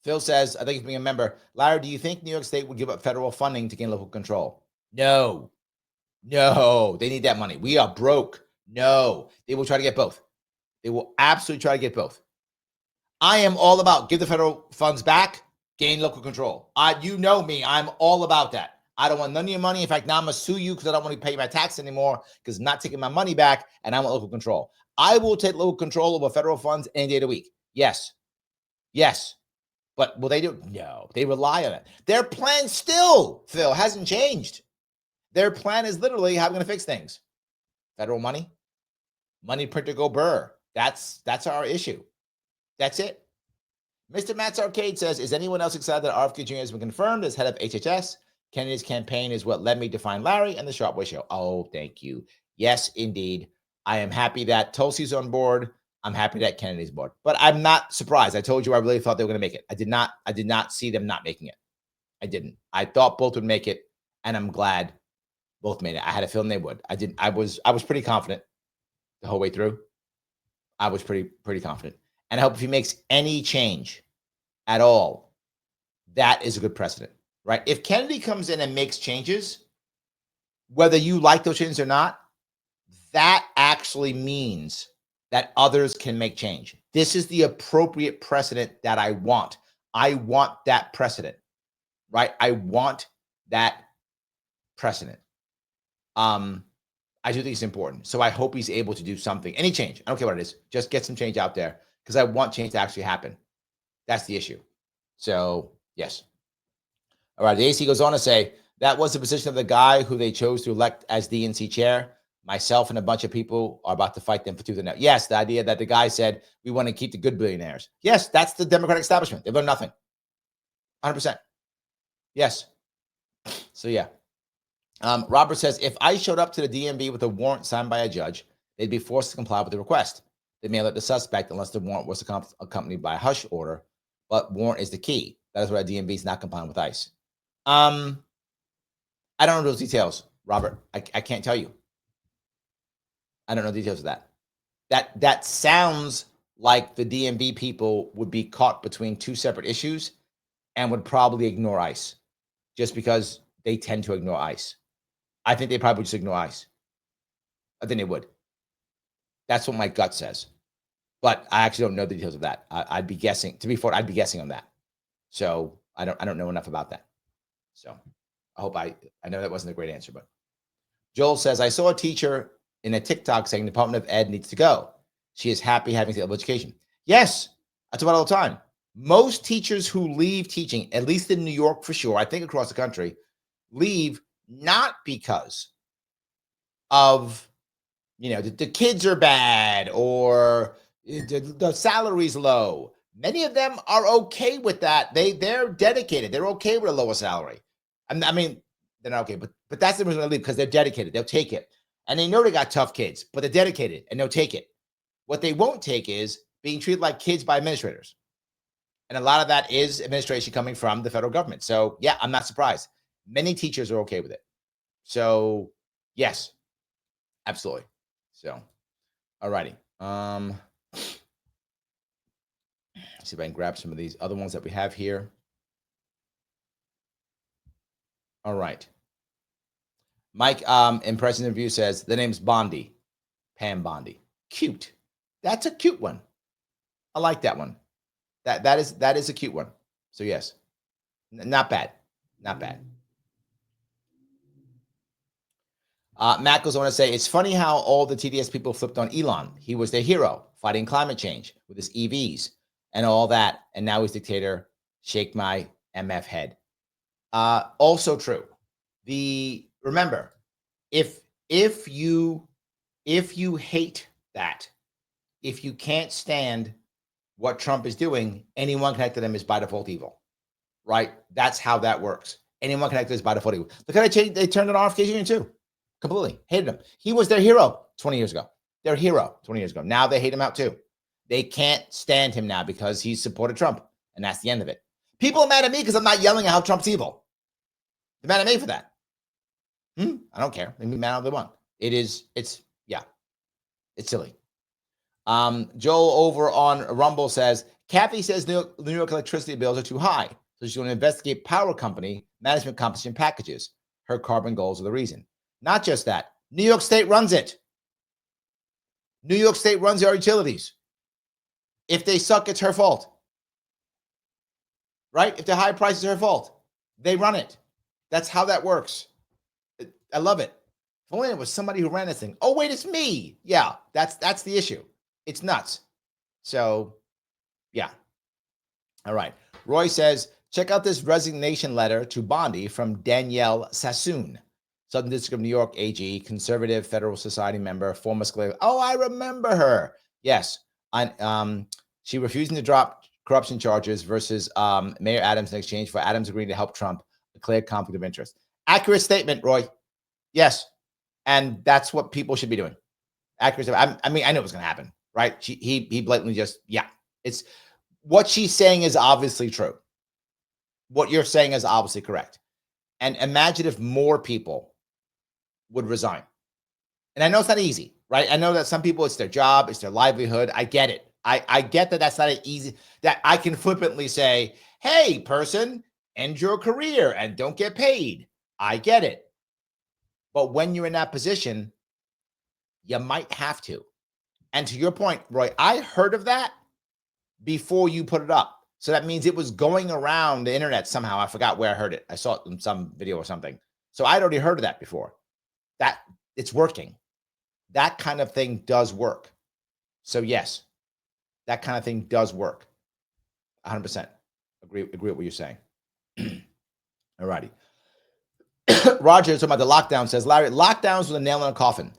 Phil says, I think he's being a member. Larry, do you think New York State would give up federal funding to gain local control? No. They need that money. We are broke. No, they will try to get both. They will absolutely try to get both. I am all about give the federal funds back, gain local control. You know me, I'm all about that. I don't want none of your money. In fact, now I'm going to sue you because I don't want to pay my tax anymore because I'm not taking my money back and I want local control. I will take local control over federal funds any day of the week. Yes. Yes. But will they do it? No. They rely on it. Their plan still, Phil, hasn't changed. Their plan is literally how we're going to fix things. Federal money, money printer go burr. That's our issue. That's it. Mr. Matt's Arcade says, is anyone else excited that RFK Jr. has been confirmed as head of HHS? Kennedy's campaign is what led me to find Larry and the Sharpe Way Show. Oh, thank you. Yes, indeed. I am happy that Tulsi's on board. I'm happy that Kennedy's board. But I'm not surprised. I told you I really thought they were going to make it. I did not see them not making it. I didn't. I thought both would make it, and I'm glad both made it. I had a feeling they would. I was pretty confident the whole way through. I was pretty confident. And I hope if he makes any change at all, that is a good precedent, right? If Kennedy comes in and makes changes, whether you like those changes or not, that actually means that others can make change. This is the appropriate precedent that I want. I want that precedent, right? I want that precedent. I do think it's important. So I hope he's able to do something, any change. I don't care what it is. Just get some change out there because I want change to actually happen. That's the issue. So, yes. All right. The AC goes on to say, that was the position of the guy who they chose to elect as DNC chair. Myself and a bunch of people are about to fight them for tooth and nail. Yes, the idea that the guy said, we want to keep the good billionaires. Yes, that's the Democratic establishment. They've learned nothing. 100%. Yes. So, yeah. Robert says, if I showed up to the DMV with a warrant signed by a judge, they'd be forced to comply with the request. They may let the suspect unless the warrant was accompanied by a hush order, but warrant is the key. That is why DMV is not complying with ICE. I don't know those details, Robert. I can't tell you. I don't know details of that. That sounds like the DMV people would be caught between two separate issues and would probably ignore ICE just because they tend to ignore ICE. I think they probably just ignore ICE. I think they would. That's what my gut says. But I actually don't know the details of that. I'd be guessing. To be fair, I'd be guessing on that. So I don't know enough about that. So I hope I know that wasn't a great answer, but Joel says, I saw a teacher in a TikTok saying the Department of Ed needs to go. She is happy having the education. Yes, I talk about it all the time. Most teachers who leave teaching, at least in New York for sure, I think across the country, leave not because of, the kids are bad or the salary's low. Many of them are okay with that. They're dedicated. They're okay with a lower salary. I mean, they're not okay, but that's the reason they leave, because they're dedicated. They'll take it. And they know they got tough kids, but they're dedicated and they'll take it. What they won't take is being treated like kids by administrators. And a lot of that is administration coming from the federal government. So yeah, I'm not surprised. Many teachers are okay with it. So yes, absolutely. So, all righty. See if I can grab some of these other ones that we have here. All right. Mike, in President Review says, the name's Bondi, Pam Bondi. Cute. That's a cute one. I like that one. That is a cute one. So yes, not bad. Not bad. Matt goes on to say, it's funny how all the TDS people flipped on Elon. He was their hero, fighting climate change with his EVs and all that. And now he's dictator. Shake my MF head. Also true. Remember, if you hate that, if you can't stand what Trump is doing, anyone connected to him is by default evil, right? That's how that works. Anyone connected is by default evil. Look how they turned on RFK Jr. too. Completely hated him. He was their hero 20 years ago. Their hero 20 years ago. Now they hate him out too. They can't stand him now because he supported Trump, and that's the end of it. People are mad at me because I'm not yelling at how Trump's evil. They're mad at me for that. I don't care. They can be mad all they want. It's silly. Joel over on Rumble says, Kathy says New York electricity bills are too high, so she's going to investigate power company management compensation packages. Her carbon goals are the reason. Not just that. New York State runs it. New York State runs our utilities. If they suck, it's her fault. Right? If the high price is her fault. They run it. That's how that works. I love it. If only it was somebody who ran this thing. Oh, wait, it's me. Yeah, that's the issue. It's nuts. So, yeah. All right. Roy says, check out this resignation letter to Bondi from Danielle Sassoon, Southern District of New York AG, conservative Federal Society member, former slave. Oh, I remember her. Yes. She refusing to drop corruption charges versus Mayor Adams in exchange for Adams agreeing to help Trump declare conflict of interest. Accurate statement, Roy. Yes. And that's what people should be doing. Accurate. I mean, I know it was going to happen, right? He blatantly just, yeah. It's what she's saying is obviously true. What you're saying is obviously correct. And imagine if more people would resign. And I know it's not easy, right? I know that some people, it's their job, it's their livelihood. I get it. I get that that's not an easy, that I can flippantly say, hey, person, end your career and don't get paid. I get it. But when you're in that position, you might have to. And to your point, Roy, I heard of that before you put it up. So that means it was going around the internet somehow. I forgot where I heard it. I saw it in some video or something. So I'd already heard of that before. That it's working. That kind of thing does work. So yes, that kind of thing does work. 100%. Agree with what you're saying. All righty. Roger, talking about the lockdown, says, Larry, lockdowns was a nail in a coffin.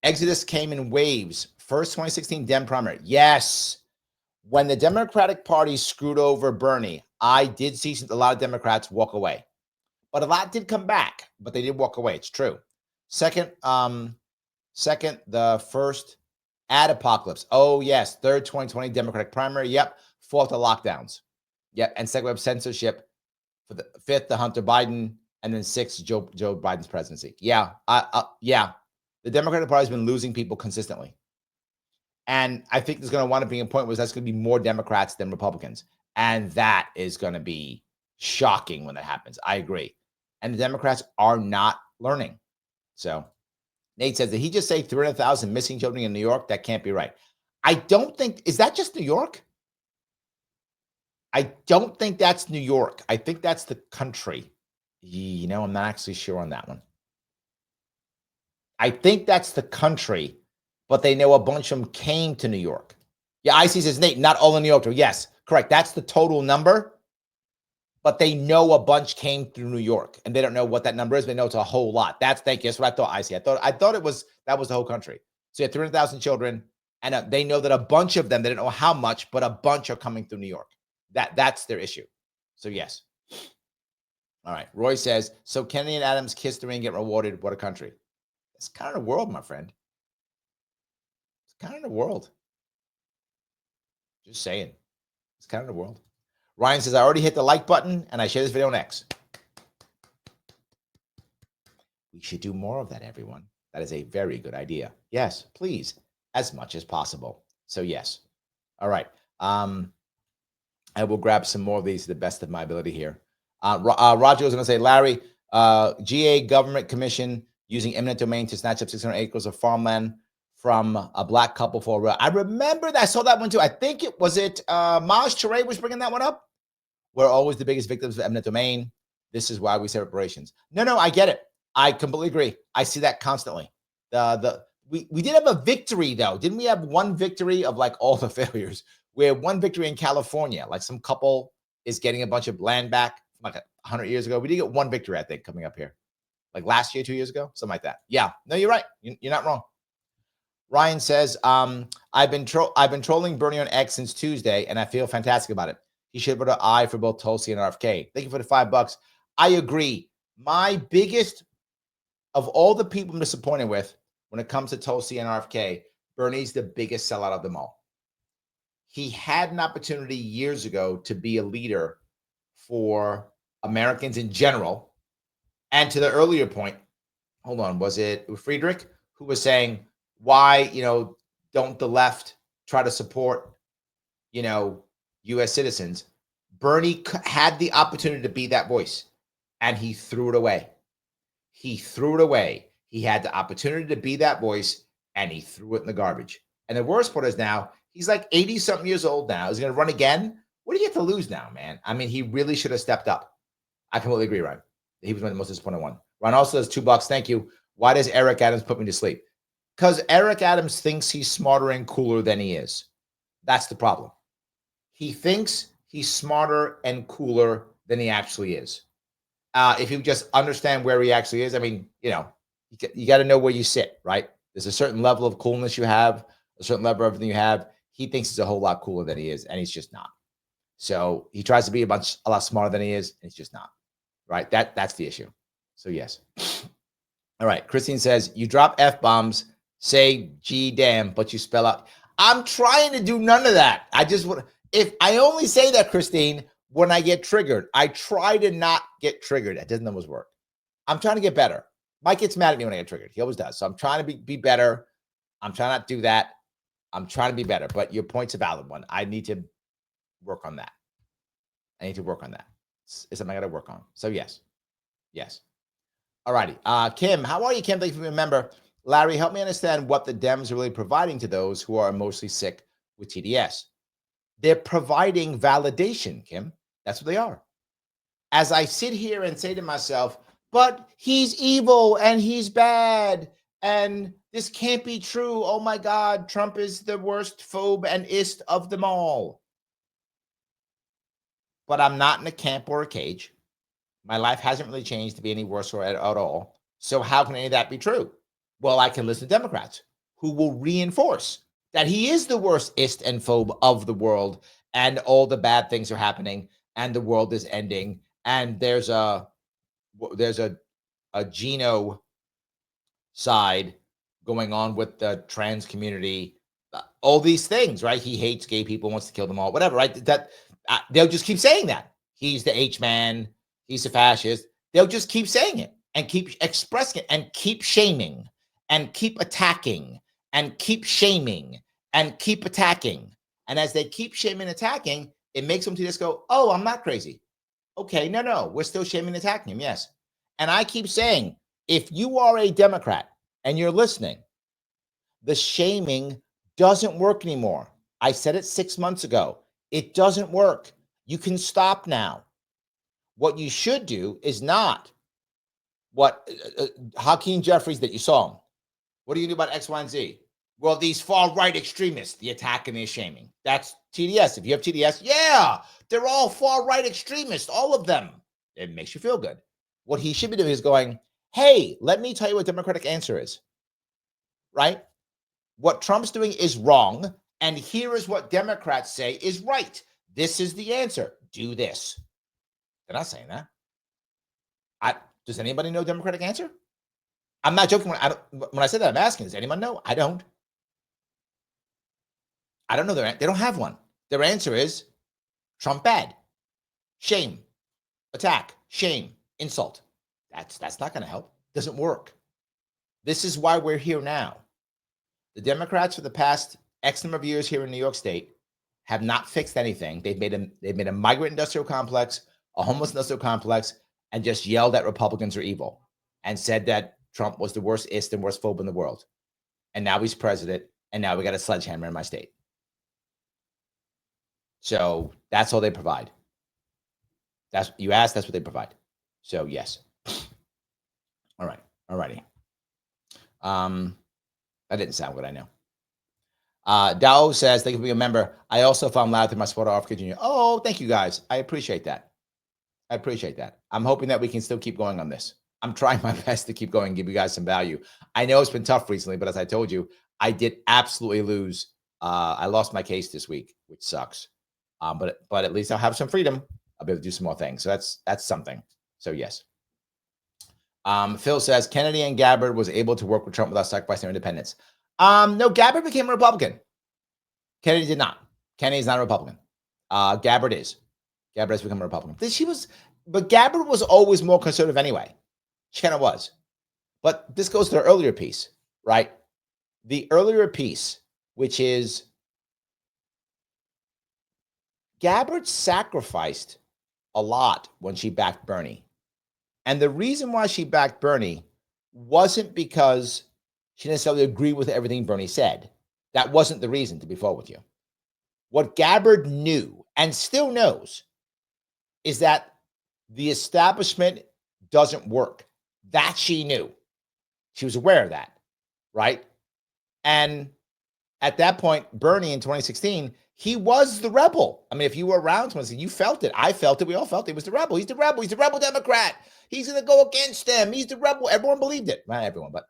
Exodus came in waves. First 2016 Dem primary. Yes. When the Democratic Party screwed over Bernie, I did see a lot of Democrats walk away. But a lot did come back, but they did walk away. It's true. Second, the first ad apocalypse. Oh, yes. Third 2020 Democratic primary. Yep. Fourth, the lockdowns. Yep. And second, web censorship. For the fifth, the Hunter Biden. And then sixth, Joe Biden's presidency. Yeah. Yeah. The Democratic Party has been losing people consistently. And I think there's going to wind up being a point where that's going to be more Democrats than Republicans. And that is going to be shocking when that happens. I agree. And the Democrats are not learning. So Nate says, did he just say 300,000 missing children in New York? That can't be right. I don't think, is that just New York? I don't think that's New York. I think that's the country. You know, I'm not actually sure on that one. I think that's the country, but they know a bunch of them came to New York. Yeah, IC says, Nate, not all in New York. Yes, correct. That's the total number, but they know a bunch came through New York, and they don't know what that number is. They know it's a whole lot. Thank you. That's what I thought, IC. I thought that was the whole country. So you have 300,000 children, and they know that a bunch of them, they don't know how much, but a bunch are coming through New York. That's their issue. So yes. All right. Roy says, so Kennedy and Adams kiss the ring, get rewarded. What a country. It's kind of the world, my friend. It's kind of the world. Just saying. It's kind of the world. Ryan says, I already hit the like button and I share this video on X. We should do more of that, everyone. That is a very good idea. Yes, please, as much as possible. So yes. All right. I will grab some more of these to the best of my ability here. Roger was going to say, Larry, GA government commission using eminent domain to snatch up 600 acres of farmland from a black couple for a rail. I remember that. I saw that one too. I think Maj Toure was bringing that one up. We're always the biggest victims of eminent domain. This is why we say reparations. No, I get it. I completely agree. I see that constantly. We did have a victory though. Didn't we have one victory of like all the failures? We had one victory in California. Like some couple is getting a bunch of land back from like 100 years ago. We did get one victory, I think, coming up here. Like last year, 2 years ago, something like that. Yeah, no, you're right. You're not wrong. Ryan says, I've been trolling Bernie on X since Tuesday, and I feel fantastic about it. He should put an eye for both Tulsi and RFK. Thank you for the $5. I agree. My biggest of all the people I'm disappointed with when it comes to Tulsi and RFK, Bernie's the biggest sellout of them all. He had an opportunity years ago to be a leader for Americans in general. And to the earlier point, hold on, was it Friedrich who was saying, why, don't the left try to support, U.S. citizens? Bernie had the opportunity to be that voice, and he threw it away. He threw it away. He had the opportunity to be that voice, and he threw it in the garbage. And the worst part is now he's like 80 something years old now. He's going to run again. What do you get to lose now, man? I mean, he really should have stepped up. I completely agree, Ryan. He was one of the most disappointing one. Ron also says $2. Thank you. Why does Eric Adams put me to sleep? Because Eric Adams thinks he's smarter and cooler than he is. That's the problem. He thinks he's smarter and cooler than he actually is. If you just understand where he actually is, I mean, you got to know where you sit, right? There's a certain level of coolness you have, a certain level of everything you have. He thinks he's a whole lot cooler than he is, and he's just not. So he tries to be a lot smarter than he is, and he's just not, right? That's the issue. So yes. All right. Christine says, you drop F-bombs, say G damn, but you spell out. I'm trying to do none of that. If I only say that, Christine, when I get triggered, I try to not get triggered. That doesn't always work. I'm trying to get better. Mike gets mad at me when I get triggered. He always does. So I'm trying to be better. I'm trying not to do that. I'm trying to be better, but your point's a valid one. I need to work on that. It's something I got to work on. So yes. All righty. Kim, how are you, Kim? Thank you for being a member. Larry, help me understand what the Dems are really providing to those who are emotionally sick with TDS. They're providing validation, Kim. That's what they are. As I sit here and say to myself, but he's evil and he's bad and this can't be true. Oh my God, Trump is the worst phobe and ist of them all. But I'm not in a camp or a cage. My life hasn't really changed to be any worse or at all. So how can any of that be true? Well, I can listen to Democrats who will reinforce that he is the worst ist and phobe of the world and all the bad things are happening and the world is ending and there's a genocide going on with the trans community, all these things, right? He hates gay people, wants to kill them all, whatever, right? They'll just keep saying that. He's the H-man, he's a fascist. They'll just keep saying it and keep expressing it and keep shaming and keep attacking and keep shaming and keep attacking. And as they keep shaming and attacking, it makes them to just go, oh, I'm not crazy. Okay, no, we're still shaming and attacking him, yes. And I keep saying, if you are a Democrat and you're listening, the shaming doesn't work anymore. I said it 6 months ago. It doesn't work. You can stop now. What you should do is not what Hakeem Jeffries that you saw him. What do you do about X, Y, and Z? Well, these far-right extremists, the attack and the shaming. That's TDS. If you have TDS, yeah, they're all far-right extremists, all of them. It makes you feel good. What he should be doing is going, hey, let me tell you what Democratic answer is, right? What Trump's doing is wrong, and here is what Democrats say is right. This is the answer. Do this. They're not saying that. Does anybody know Democratic answer? I'm not joking. When I say that, I'm asking, does anyone know? I don't. I don't know. They don't have one. Their answer is Trump bad. Shame. Attack. Shame. Insult. That's not going to help. Doesn't work. This is why we're here now. The Democrats for the past X number of years here in New York State have not fixed anything. They've made a migrant industrial complex, a homeless industrial complex, and just yelled that Republicans are evil and said that Trump was the worst ist and worst phobe in the world. And now he's president, and now we got a sledgehammer in my state. So that's all they provide. You asked, that's what they provide. So yes. All right. All righty. That didn't sound good, I know. Dao says, thank you for being a member. I also found loud through my support of Africa Junior. Oh, thank you guys. I appreciate that. I'm hoping that we can still keep going on this. I'm trying my best to keep going and give you guys some value. I know it's been tough recently, but as I told you, I did absolutely lose. I lost my case this week, which sucks. But at least I'll have some freedom. I'll be able to do some more things. So that's something. So yes. Phil says Kennedy and Gabbard was able to work with Trump without sacrificing their independence. No, Gabbard became a Republican. Kennedy did not. Kennedy's not a Republican. Gabbard is. Gabbard has become a Republican. But Gabbard was always more conservative anyway. She kind of was. But this goes to the earlier piece, right? The earlier piece, which is Gabbard sacrificed a lot when she backed Bernie. And the reason why she backed Bernie wasn't because she necessarily agreed with everything Bernie said. That wasn't the reason, to be forward with you. What Gabbard knew and still knows is that the establishment doesn't work. That she knew. She was aware of that, right? And at that point, Bernie in 2016, he was the rebel. I mean, if you were around 2016, you felt it. I felt it. We all felt it. He was the rebel. He's the rebel. He's the rebel Democrat. He's going to go against them. He's the rebel. Everyone believed it. Not everyone, but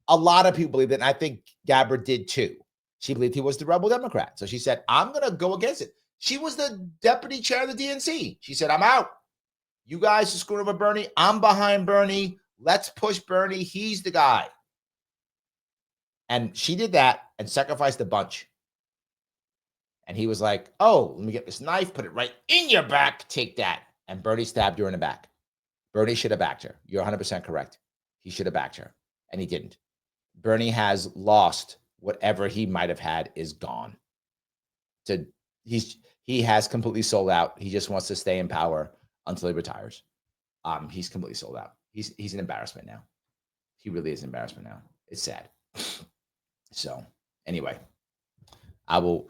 a lot of people believed it. And I think Gabbard did too. She believed he was the rebel Democrat. So she said, I'm going to go against it. She was the deputy chair of the DNC. She said, I'm out. You guys are screwing over Bernie. I'm behind Bernie. Let's push Bernie. He's the guy. And she did that and sacrificed a bunch. And he was like, oh, let me get this knife, put it right in your back, take that. And Bernie stabbed her in the back. Bernie should have backed her. You're 100% correct. He should have backed her. And he didn't. Bernie has lost whatever he might have had is gone. He has completely sold out. He just wants to stay in power until he retires. He's completely sold out. He's an embarrassment now. He really is an embarrassment now. It's sad. So anyway, I know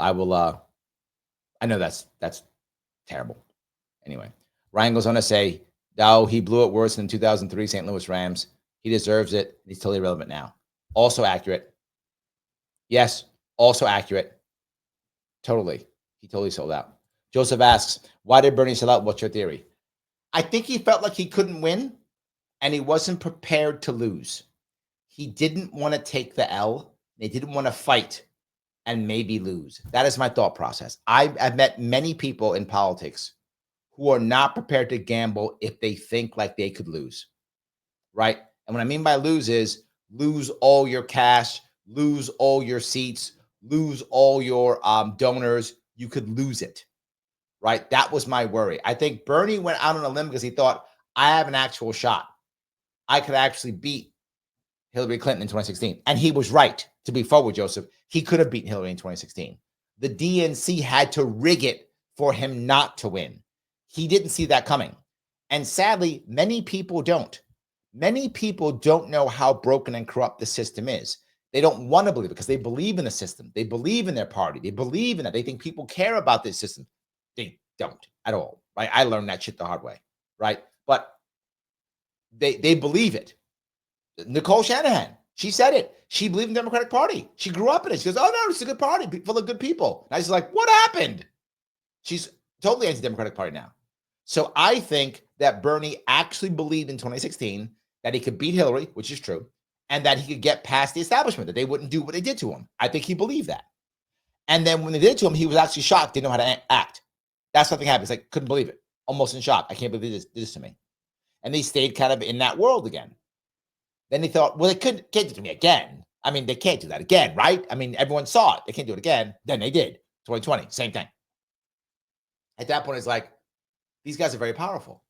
that's terrible. Anyway, Ryan goes on to say, oh, he blew it worse than 2003 St. Louis Rams. He deserves it. He's totally irrelevant now. Also accurate. Yes, also accurate. Totally. He totally sold out. Joseph asks, why did Bernie sell out? What's your theory? I think he felt like he couldn't win and he wasn't prepared to lose. He didn't want to take the L. They didn't want to fight and maybe lose. That is my thought process. I've met many people in politics who are not prepared to gamble if they think like they could lose, right? And what I mean by lose is lose all your cash, lose all your seats, lose all your donors. You could lose it, right? That was my worry. I think Bernie went out on a limb because he thought, I have an actual shot. I could actually beat Hillary Clinton in 2016. And he was right, to be forward, Joseph. He could have beaten Hillary in 2016. The DNC had to rig it for him not to win. He didn't see that coming. And sadly, many people don't. Many people don't know how broken and corrupt the system is. They don't want to believe it because they believe in the system. They believe in their party. They believe in it. They think people care about this system. They don't at all, right? I learned that shit the hard way, right? But they believe it. Nicole Shanahan, she said it. She believed in the Democratic Party. She grew up in it. She goes, oh, no, it's a good party full of good people. And I was like, what happened? She's totally anti-Democratic Party now. So I think that Bernie actually believed in 2016 that he could beat Hillary, which is true, and that he could get past the establishment, that they wouldn't do what they did to him. I think he believed that. And then when they did it to him, he was actually shocked, didn't know how to act. That's something happened. He's like, couldn't believe it. Almost in shock. I can't believe they did this to me. And they stayed kind of in that world again. Then he thought, well, they can't do it to me again. I mean, they can't do that again, right? I mean, everyone saw it. They can't do it again. Then they did. 2020, same thing. At that point, it's like, these guys are very powerful.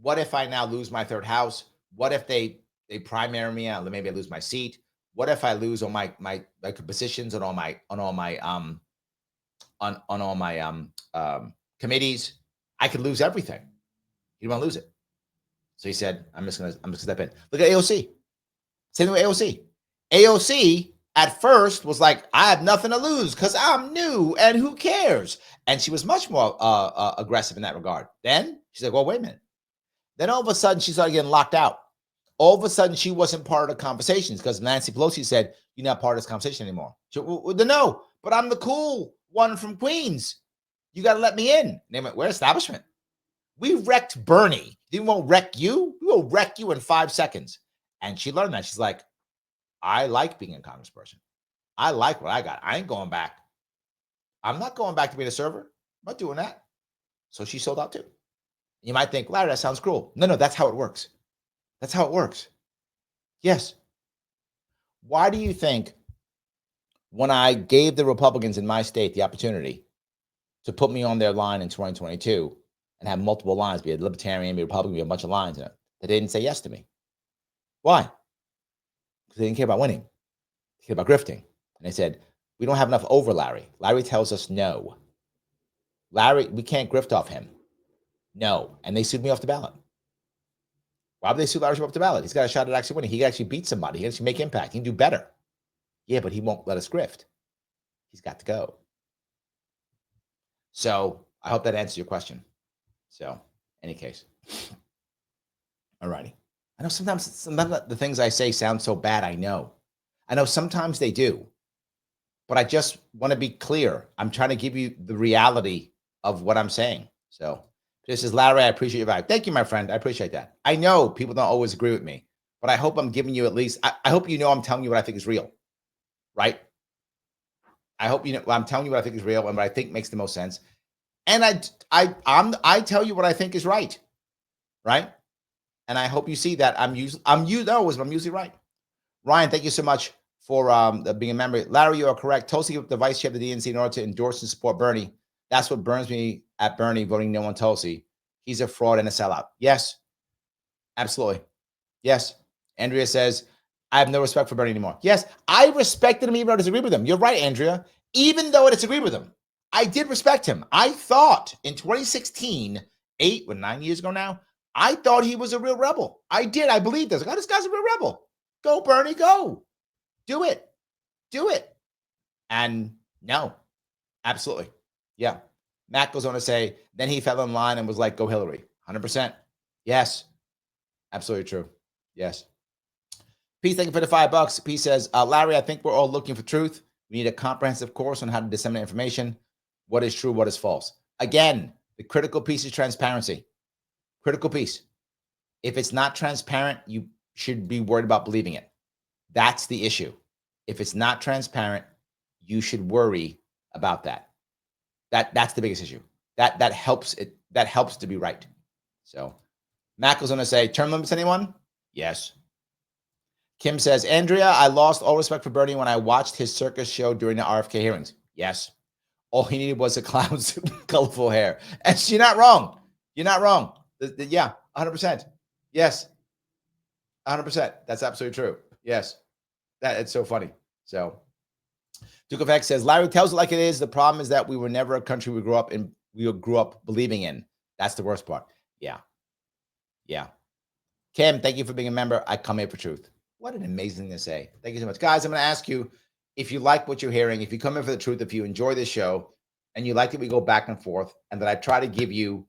What if I now lose my third house? What if they primary me out? Maybe I lose my seat. What if I lose all my positions on all my committees? I could lose everything. He didn't want to lose it. So he said, I'm just gonna step in. Look at AOC. Same thing with AOC. AOC at first was like, I have nothing to lose because I'm new and who cares? And she was much more aggressive in that regard. Then she's like, well, wait a minute. Then all of a sudden she started getting locked out. All of a sudden she wasn't part of the conversations because Nancy Pelosi said, you're not part of this conversation anymore. She went, well, no, but I'm the cool one from Queens. You got to let me in. And they went, we're establishment. We wrecked Bernie. We won't wreck you. We will wreck you in 5 seconds. And she learned that. She's like, I like being a congressperson. I like what I got. I ain't going back. I'm not going back to being a server. I'm not doing that. So she sold out too. You might think, Larry, that sounds cruel. No, that's how it works. That's how it works. Yes. Why do you think when I gave the Republicans in my state the opportunity to put me on their line in 2022 and have multiple lines, be a Libertarian, be a Republican, be a bunch of lines in it, that they didn't say yes to me? Why? Because they didn't care about winning. They cared about grifting. And they said, we don't have enough over Larry. Larry tells us no. Larry, we can't grift off him. No. And they sued me off the ballot. Why would they sue Larry off the ballot? He's got a shot at actually winning. He can actually beat somebody. He can actually make impact. He can do better. Yeah, but he won't let us grift. he's got to go. So I hope that answers your question. So, any case. All righty. I know sometimes the things I say sound so bad. I know sometimes they do, but I just want to be clear. I'm trying to give you the reality of what I'm saying. So this is Larry. I appreciate your vibe. Thank you, my friend. I appreciate that. I know people don't always agree with me, but I hope I'm giving you at least, I hope you know I'm telling you what I think is real, right? I hope you know I'm telling you what I think is real and what I think makes the most sense. And I tell you what I think is right? And I hope you see that I'm usually right. Ryan, thank you so much for being a member. Larry, you are correct. Tulsi, the vice chair of the DNC, in order to endorse and support Bernie. That's what burns me at Bernie voting no on Tulsi. He's a fraud and a sellout. Yes, absolutely. Yes. Andrea says, I have no respect for Bernie anymore. Yes, I respected him even though I disagreed with him. You're right, Andrea. Even though I disagreed with him, I did respect him. I thought in 2016, 9 years ago now, I thought he was a real rebel. I did. I believed this. This guy's a real rebel. Go, Bernie, go. Do it. Do it. And no, absolutely. Yeah. Matt goes on to say, then he fell in line and was like, go Hillary. 100%. Yes. Absolutely true. Yes. Pete, thank you for the $5. Pete says, Larry, I think we're all looking for truth. We need a comprehensive course on how to disseminate information. What is true? What is false? Again, the critical piece is transparency. Critical piece. If it's not transparent, you should be worried about believing it. That's the issue. If it's not transparent, you should worry about that. That's the biggest issue. That helps it. That helps to be right. So Matt goes on to say, term limits, anyone? Yes. Kim says, Andrea, I lost all respect for Bernie when I watched his circus show during the RFK hearings. Yes. All he needed was a clown suit and colorful hair. And you're not wrong. You're not wrong. Yeah, 100%. Yes. 100%. That's absolutely true. Yes. It's so funny. So Duke of X says, Larry tells it like it is. The problem is that we were never a country we grew up believing in. That's the worst part. Yeah. Yeah. Kim, thank you for being a member. I come here for truth. What an amazing thing to say. Thank you so much. Guys, I'm going to ask you, if you like what you're hearing, if you come in for the truth, if you enjoy this show and you like that we go back and forth and that I try to give you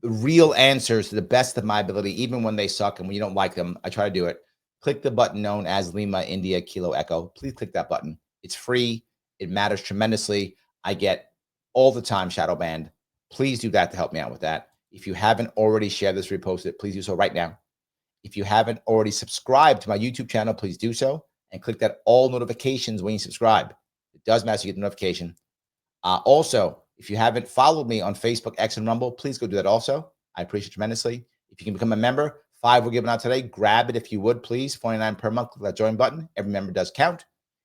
the real answers to the best of my ability, even when they suck and when you don't like them, I try to do it. Click the button known as Lima India Kilo Echo. Please click that button. It's free. It matters tremendously. I get all the time shadow banned. Please do that to help me out with that. If you haven't already shared this, repost it, please do so right now. If you haven't already subscribed to my YouTube channel, please do so and click that all notifications when you subscribe. It does matter so you get the notification. Also, if you haven't followed me on Facebook, X, and Rumble, please go do that also. I appreciate it tremendously. If you can become a member, 5 we're giving out today. Grab it if you would, please. $49 per month. Click that join button. Every member does count.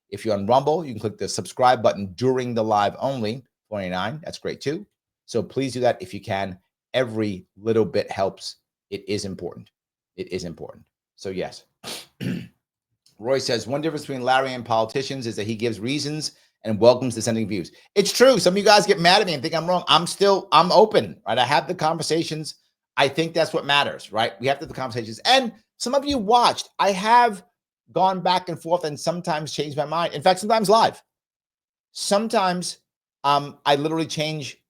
If you're on Rumble, you can click the subscribe button during the live only. $49. That's great too. So please do that if you can. Every little bit helps. It is important. It is important. So yes. Roy says, one difference between Larry and politicians is that he gives reasons and welcomes dissenting views. It's true. Some of you guys get mad at me and think I'm wrong. I'm open, right? I have the conversations. I think that's what matters, right? We have to have the conversations. And some of you watched. I have gone back and forth and sometimes changed my mind. In fact, sometimes live. Sometimes I literally change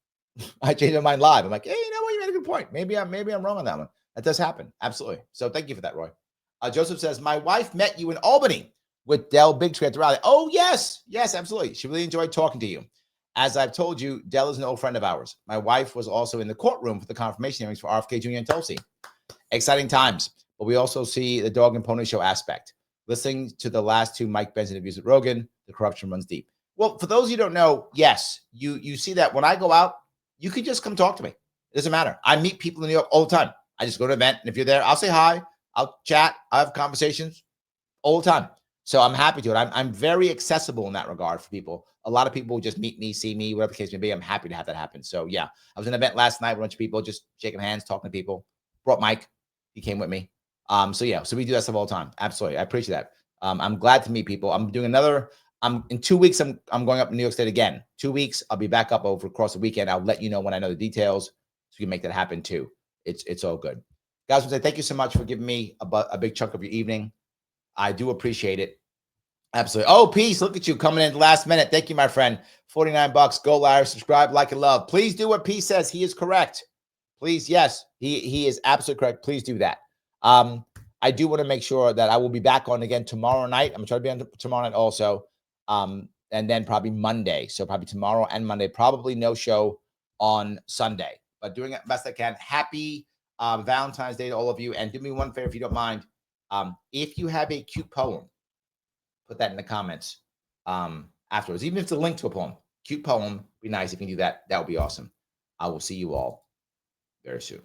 my mind live. I'm like, hey, you know what? You made a good point. Maybe I'm wrong on that one. That does happen. Absolutely. So thank you for that, Roy. Joseph says, my wife met you in Albany with Dell Bigtree at the rally. Oh, yes. Yes, absolutely. She really enjoyed talking to you. As I've told you, Dell is an old friend of ours. My wife was also in the courtroom for the confirmation hearings for RFK Jr. and Tulsi. Exciting times. But we also see the dog and pony show aspect. Listening to the last 2 Mike Pence interviews with Rogan, the corruption runs deep. Well, for those of you who don't know, yes, you see that when I go out, you can just come talk to me. It doesn't matter. I meet people in New York all the time. I just go to an event, and if you're there, I'll say hi. I'll chat. I have conversations all the time. So I'm happy to. I'm very accessible in that regard for people. A lot of people just meet me, see me, whatever the case may be. I'm happy to have that happen. So yeah, I was at an event last night with a bunch of people, just shaking hands, talking to people. Brought Mike. He came with me. So yeah, so we do that stuff all the time. Absolutely. I appreciate that. I'm glad to meet people. I'm doing another, in 2 weeks, I'm going up to New York State again. 2 weeks. I'll be back up over across the weekend. I'll let you know when I know the details so we can make that happen too. It's all good. Guys, I want to say thank you so much for giving me a big chunk of your evening. I do appreciate it. Absolutely. Oh, peace. Look at you coming in the last minute. Thank you, my friend. $49. Go, Larry. Subscribe, like, and love. Please do what Peace says. He is correct. Please, yes, he is absolutely correct. Please do that. I do want to make sure that I will be back on again tomorrow night. I'm going to try to be on tomorrow night also. And then probably Monday. So probably tomorrow and Monday. Probably no show on Sunday. But doing it best I can. Happy Valentine's Day to all of you. And do me one favor if you don't mind. If you have a cute poem, put that in the comments afterwards. Even if it's a link to a poem. Cute poem. Be nice if you can do that. That would be awesome. I will see you all very soon.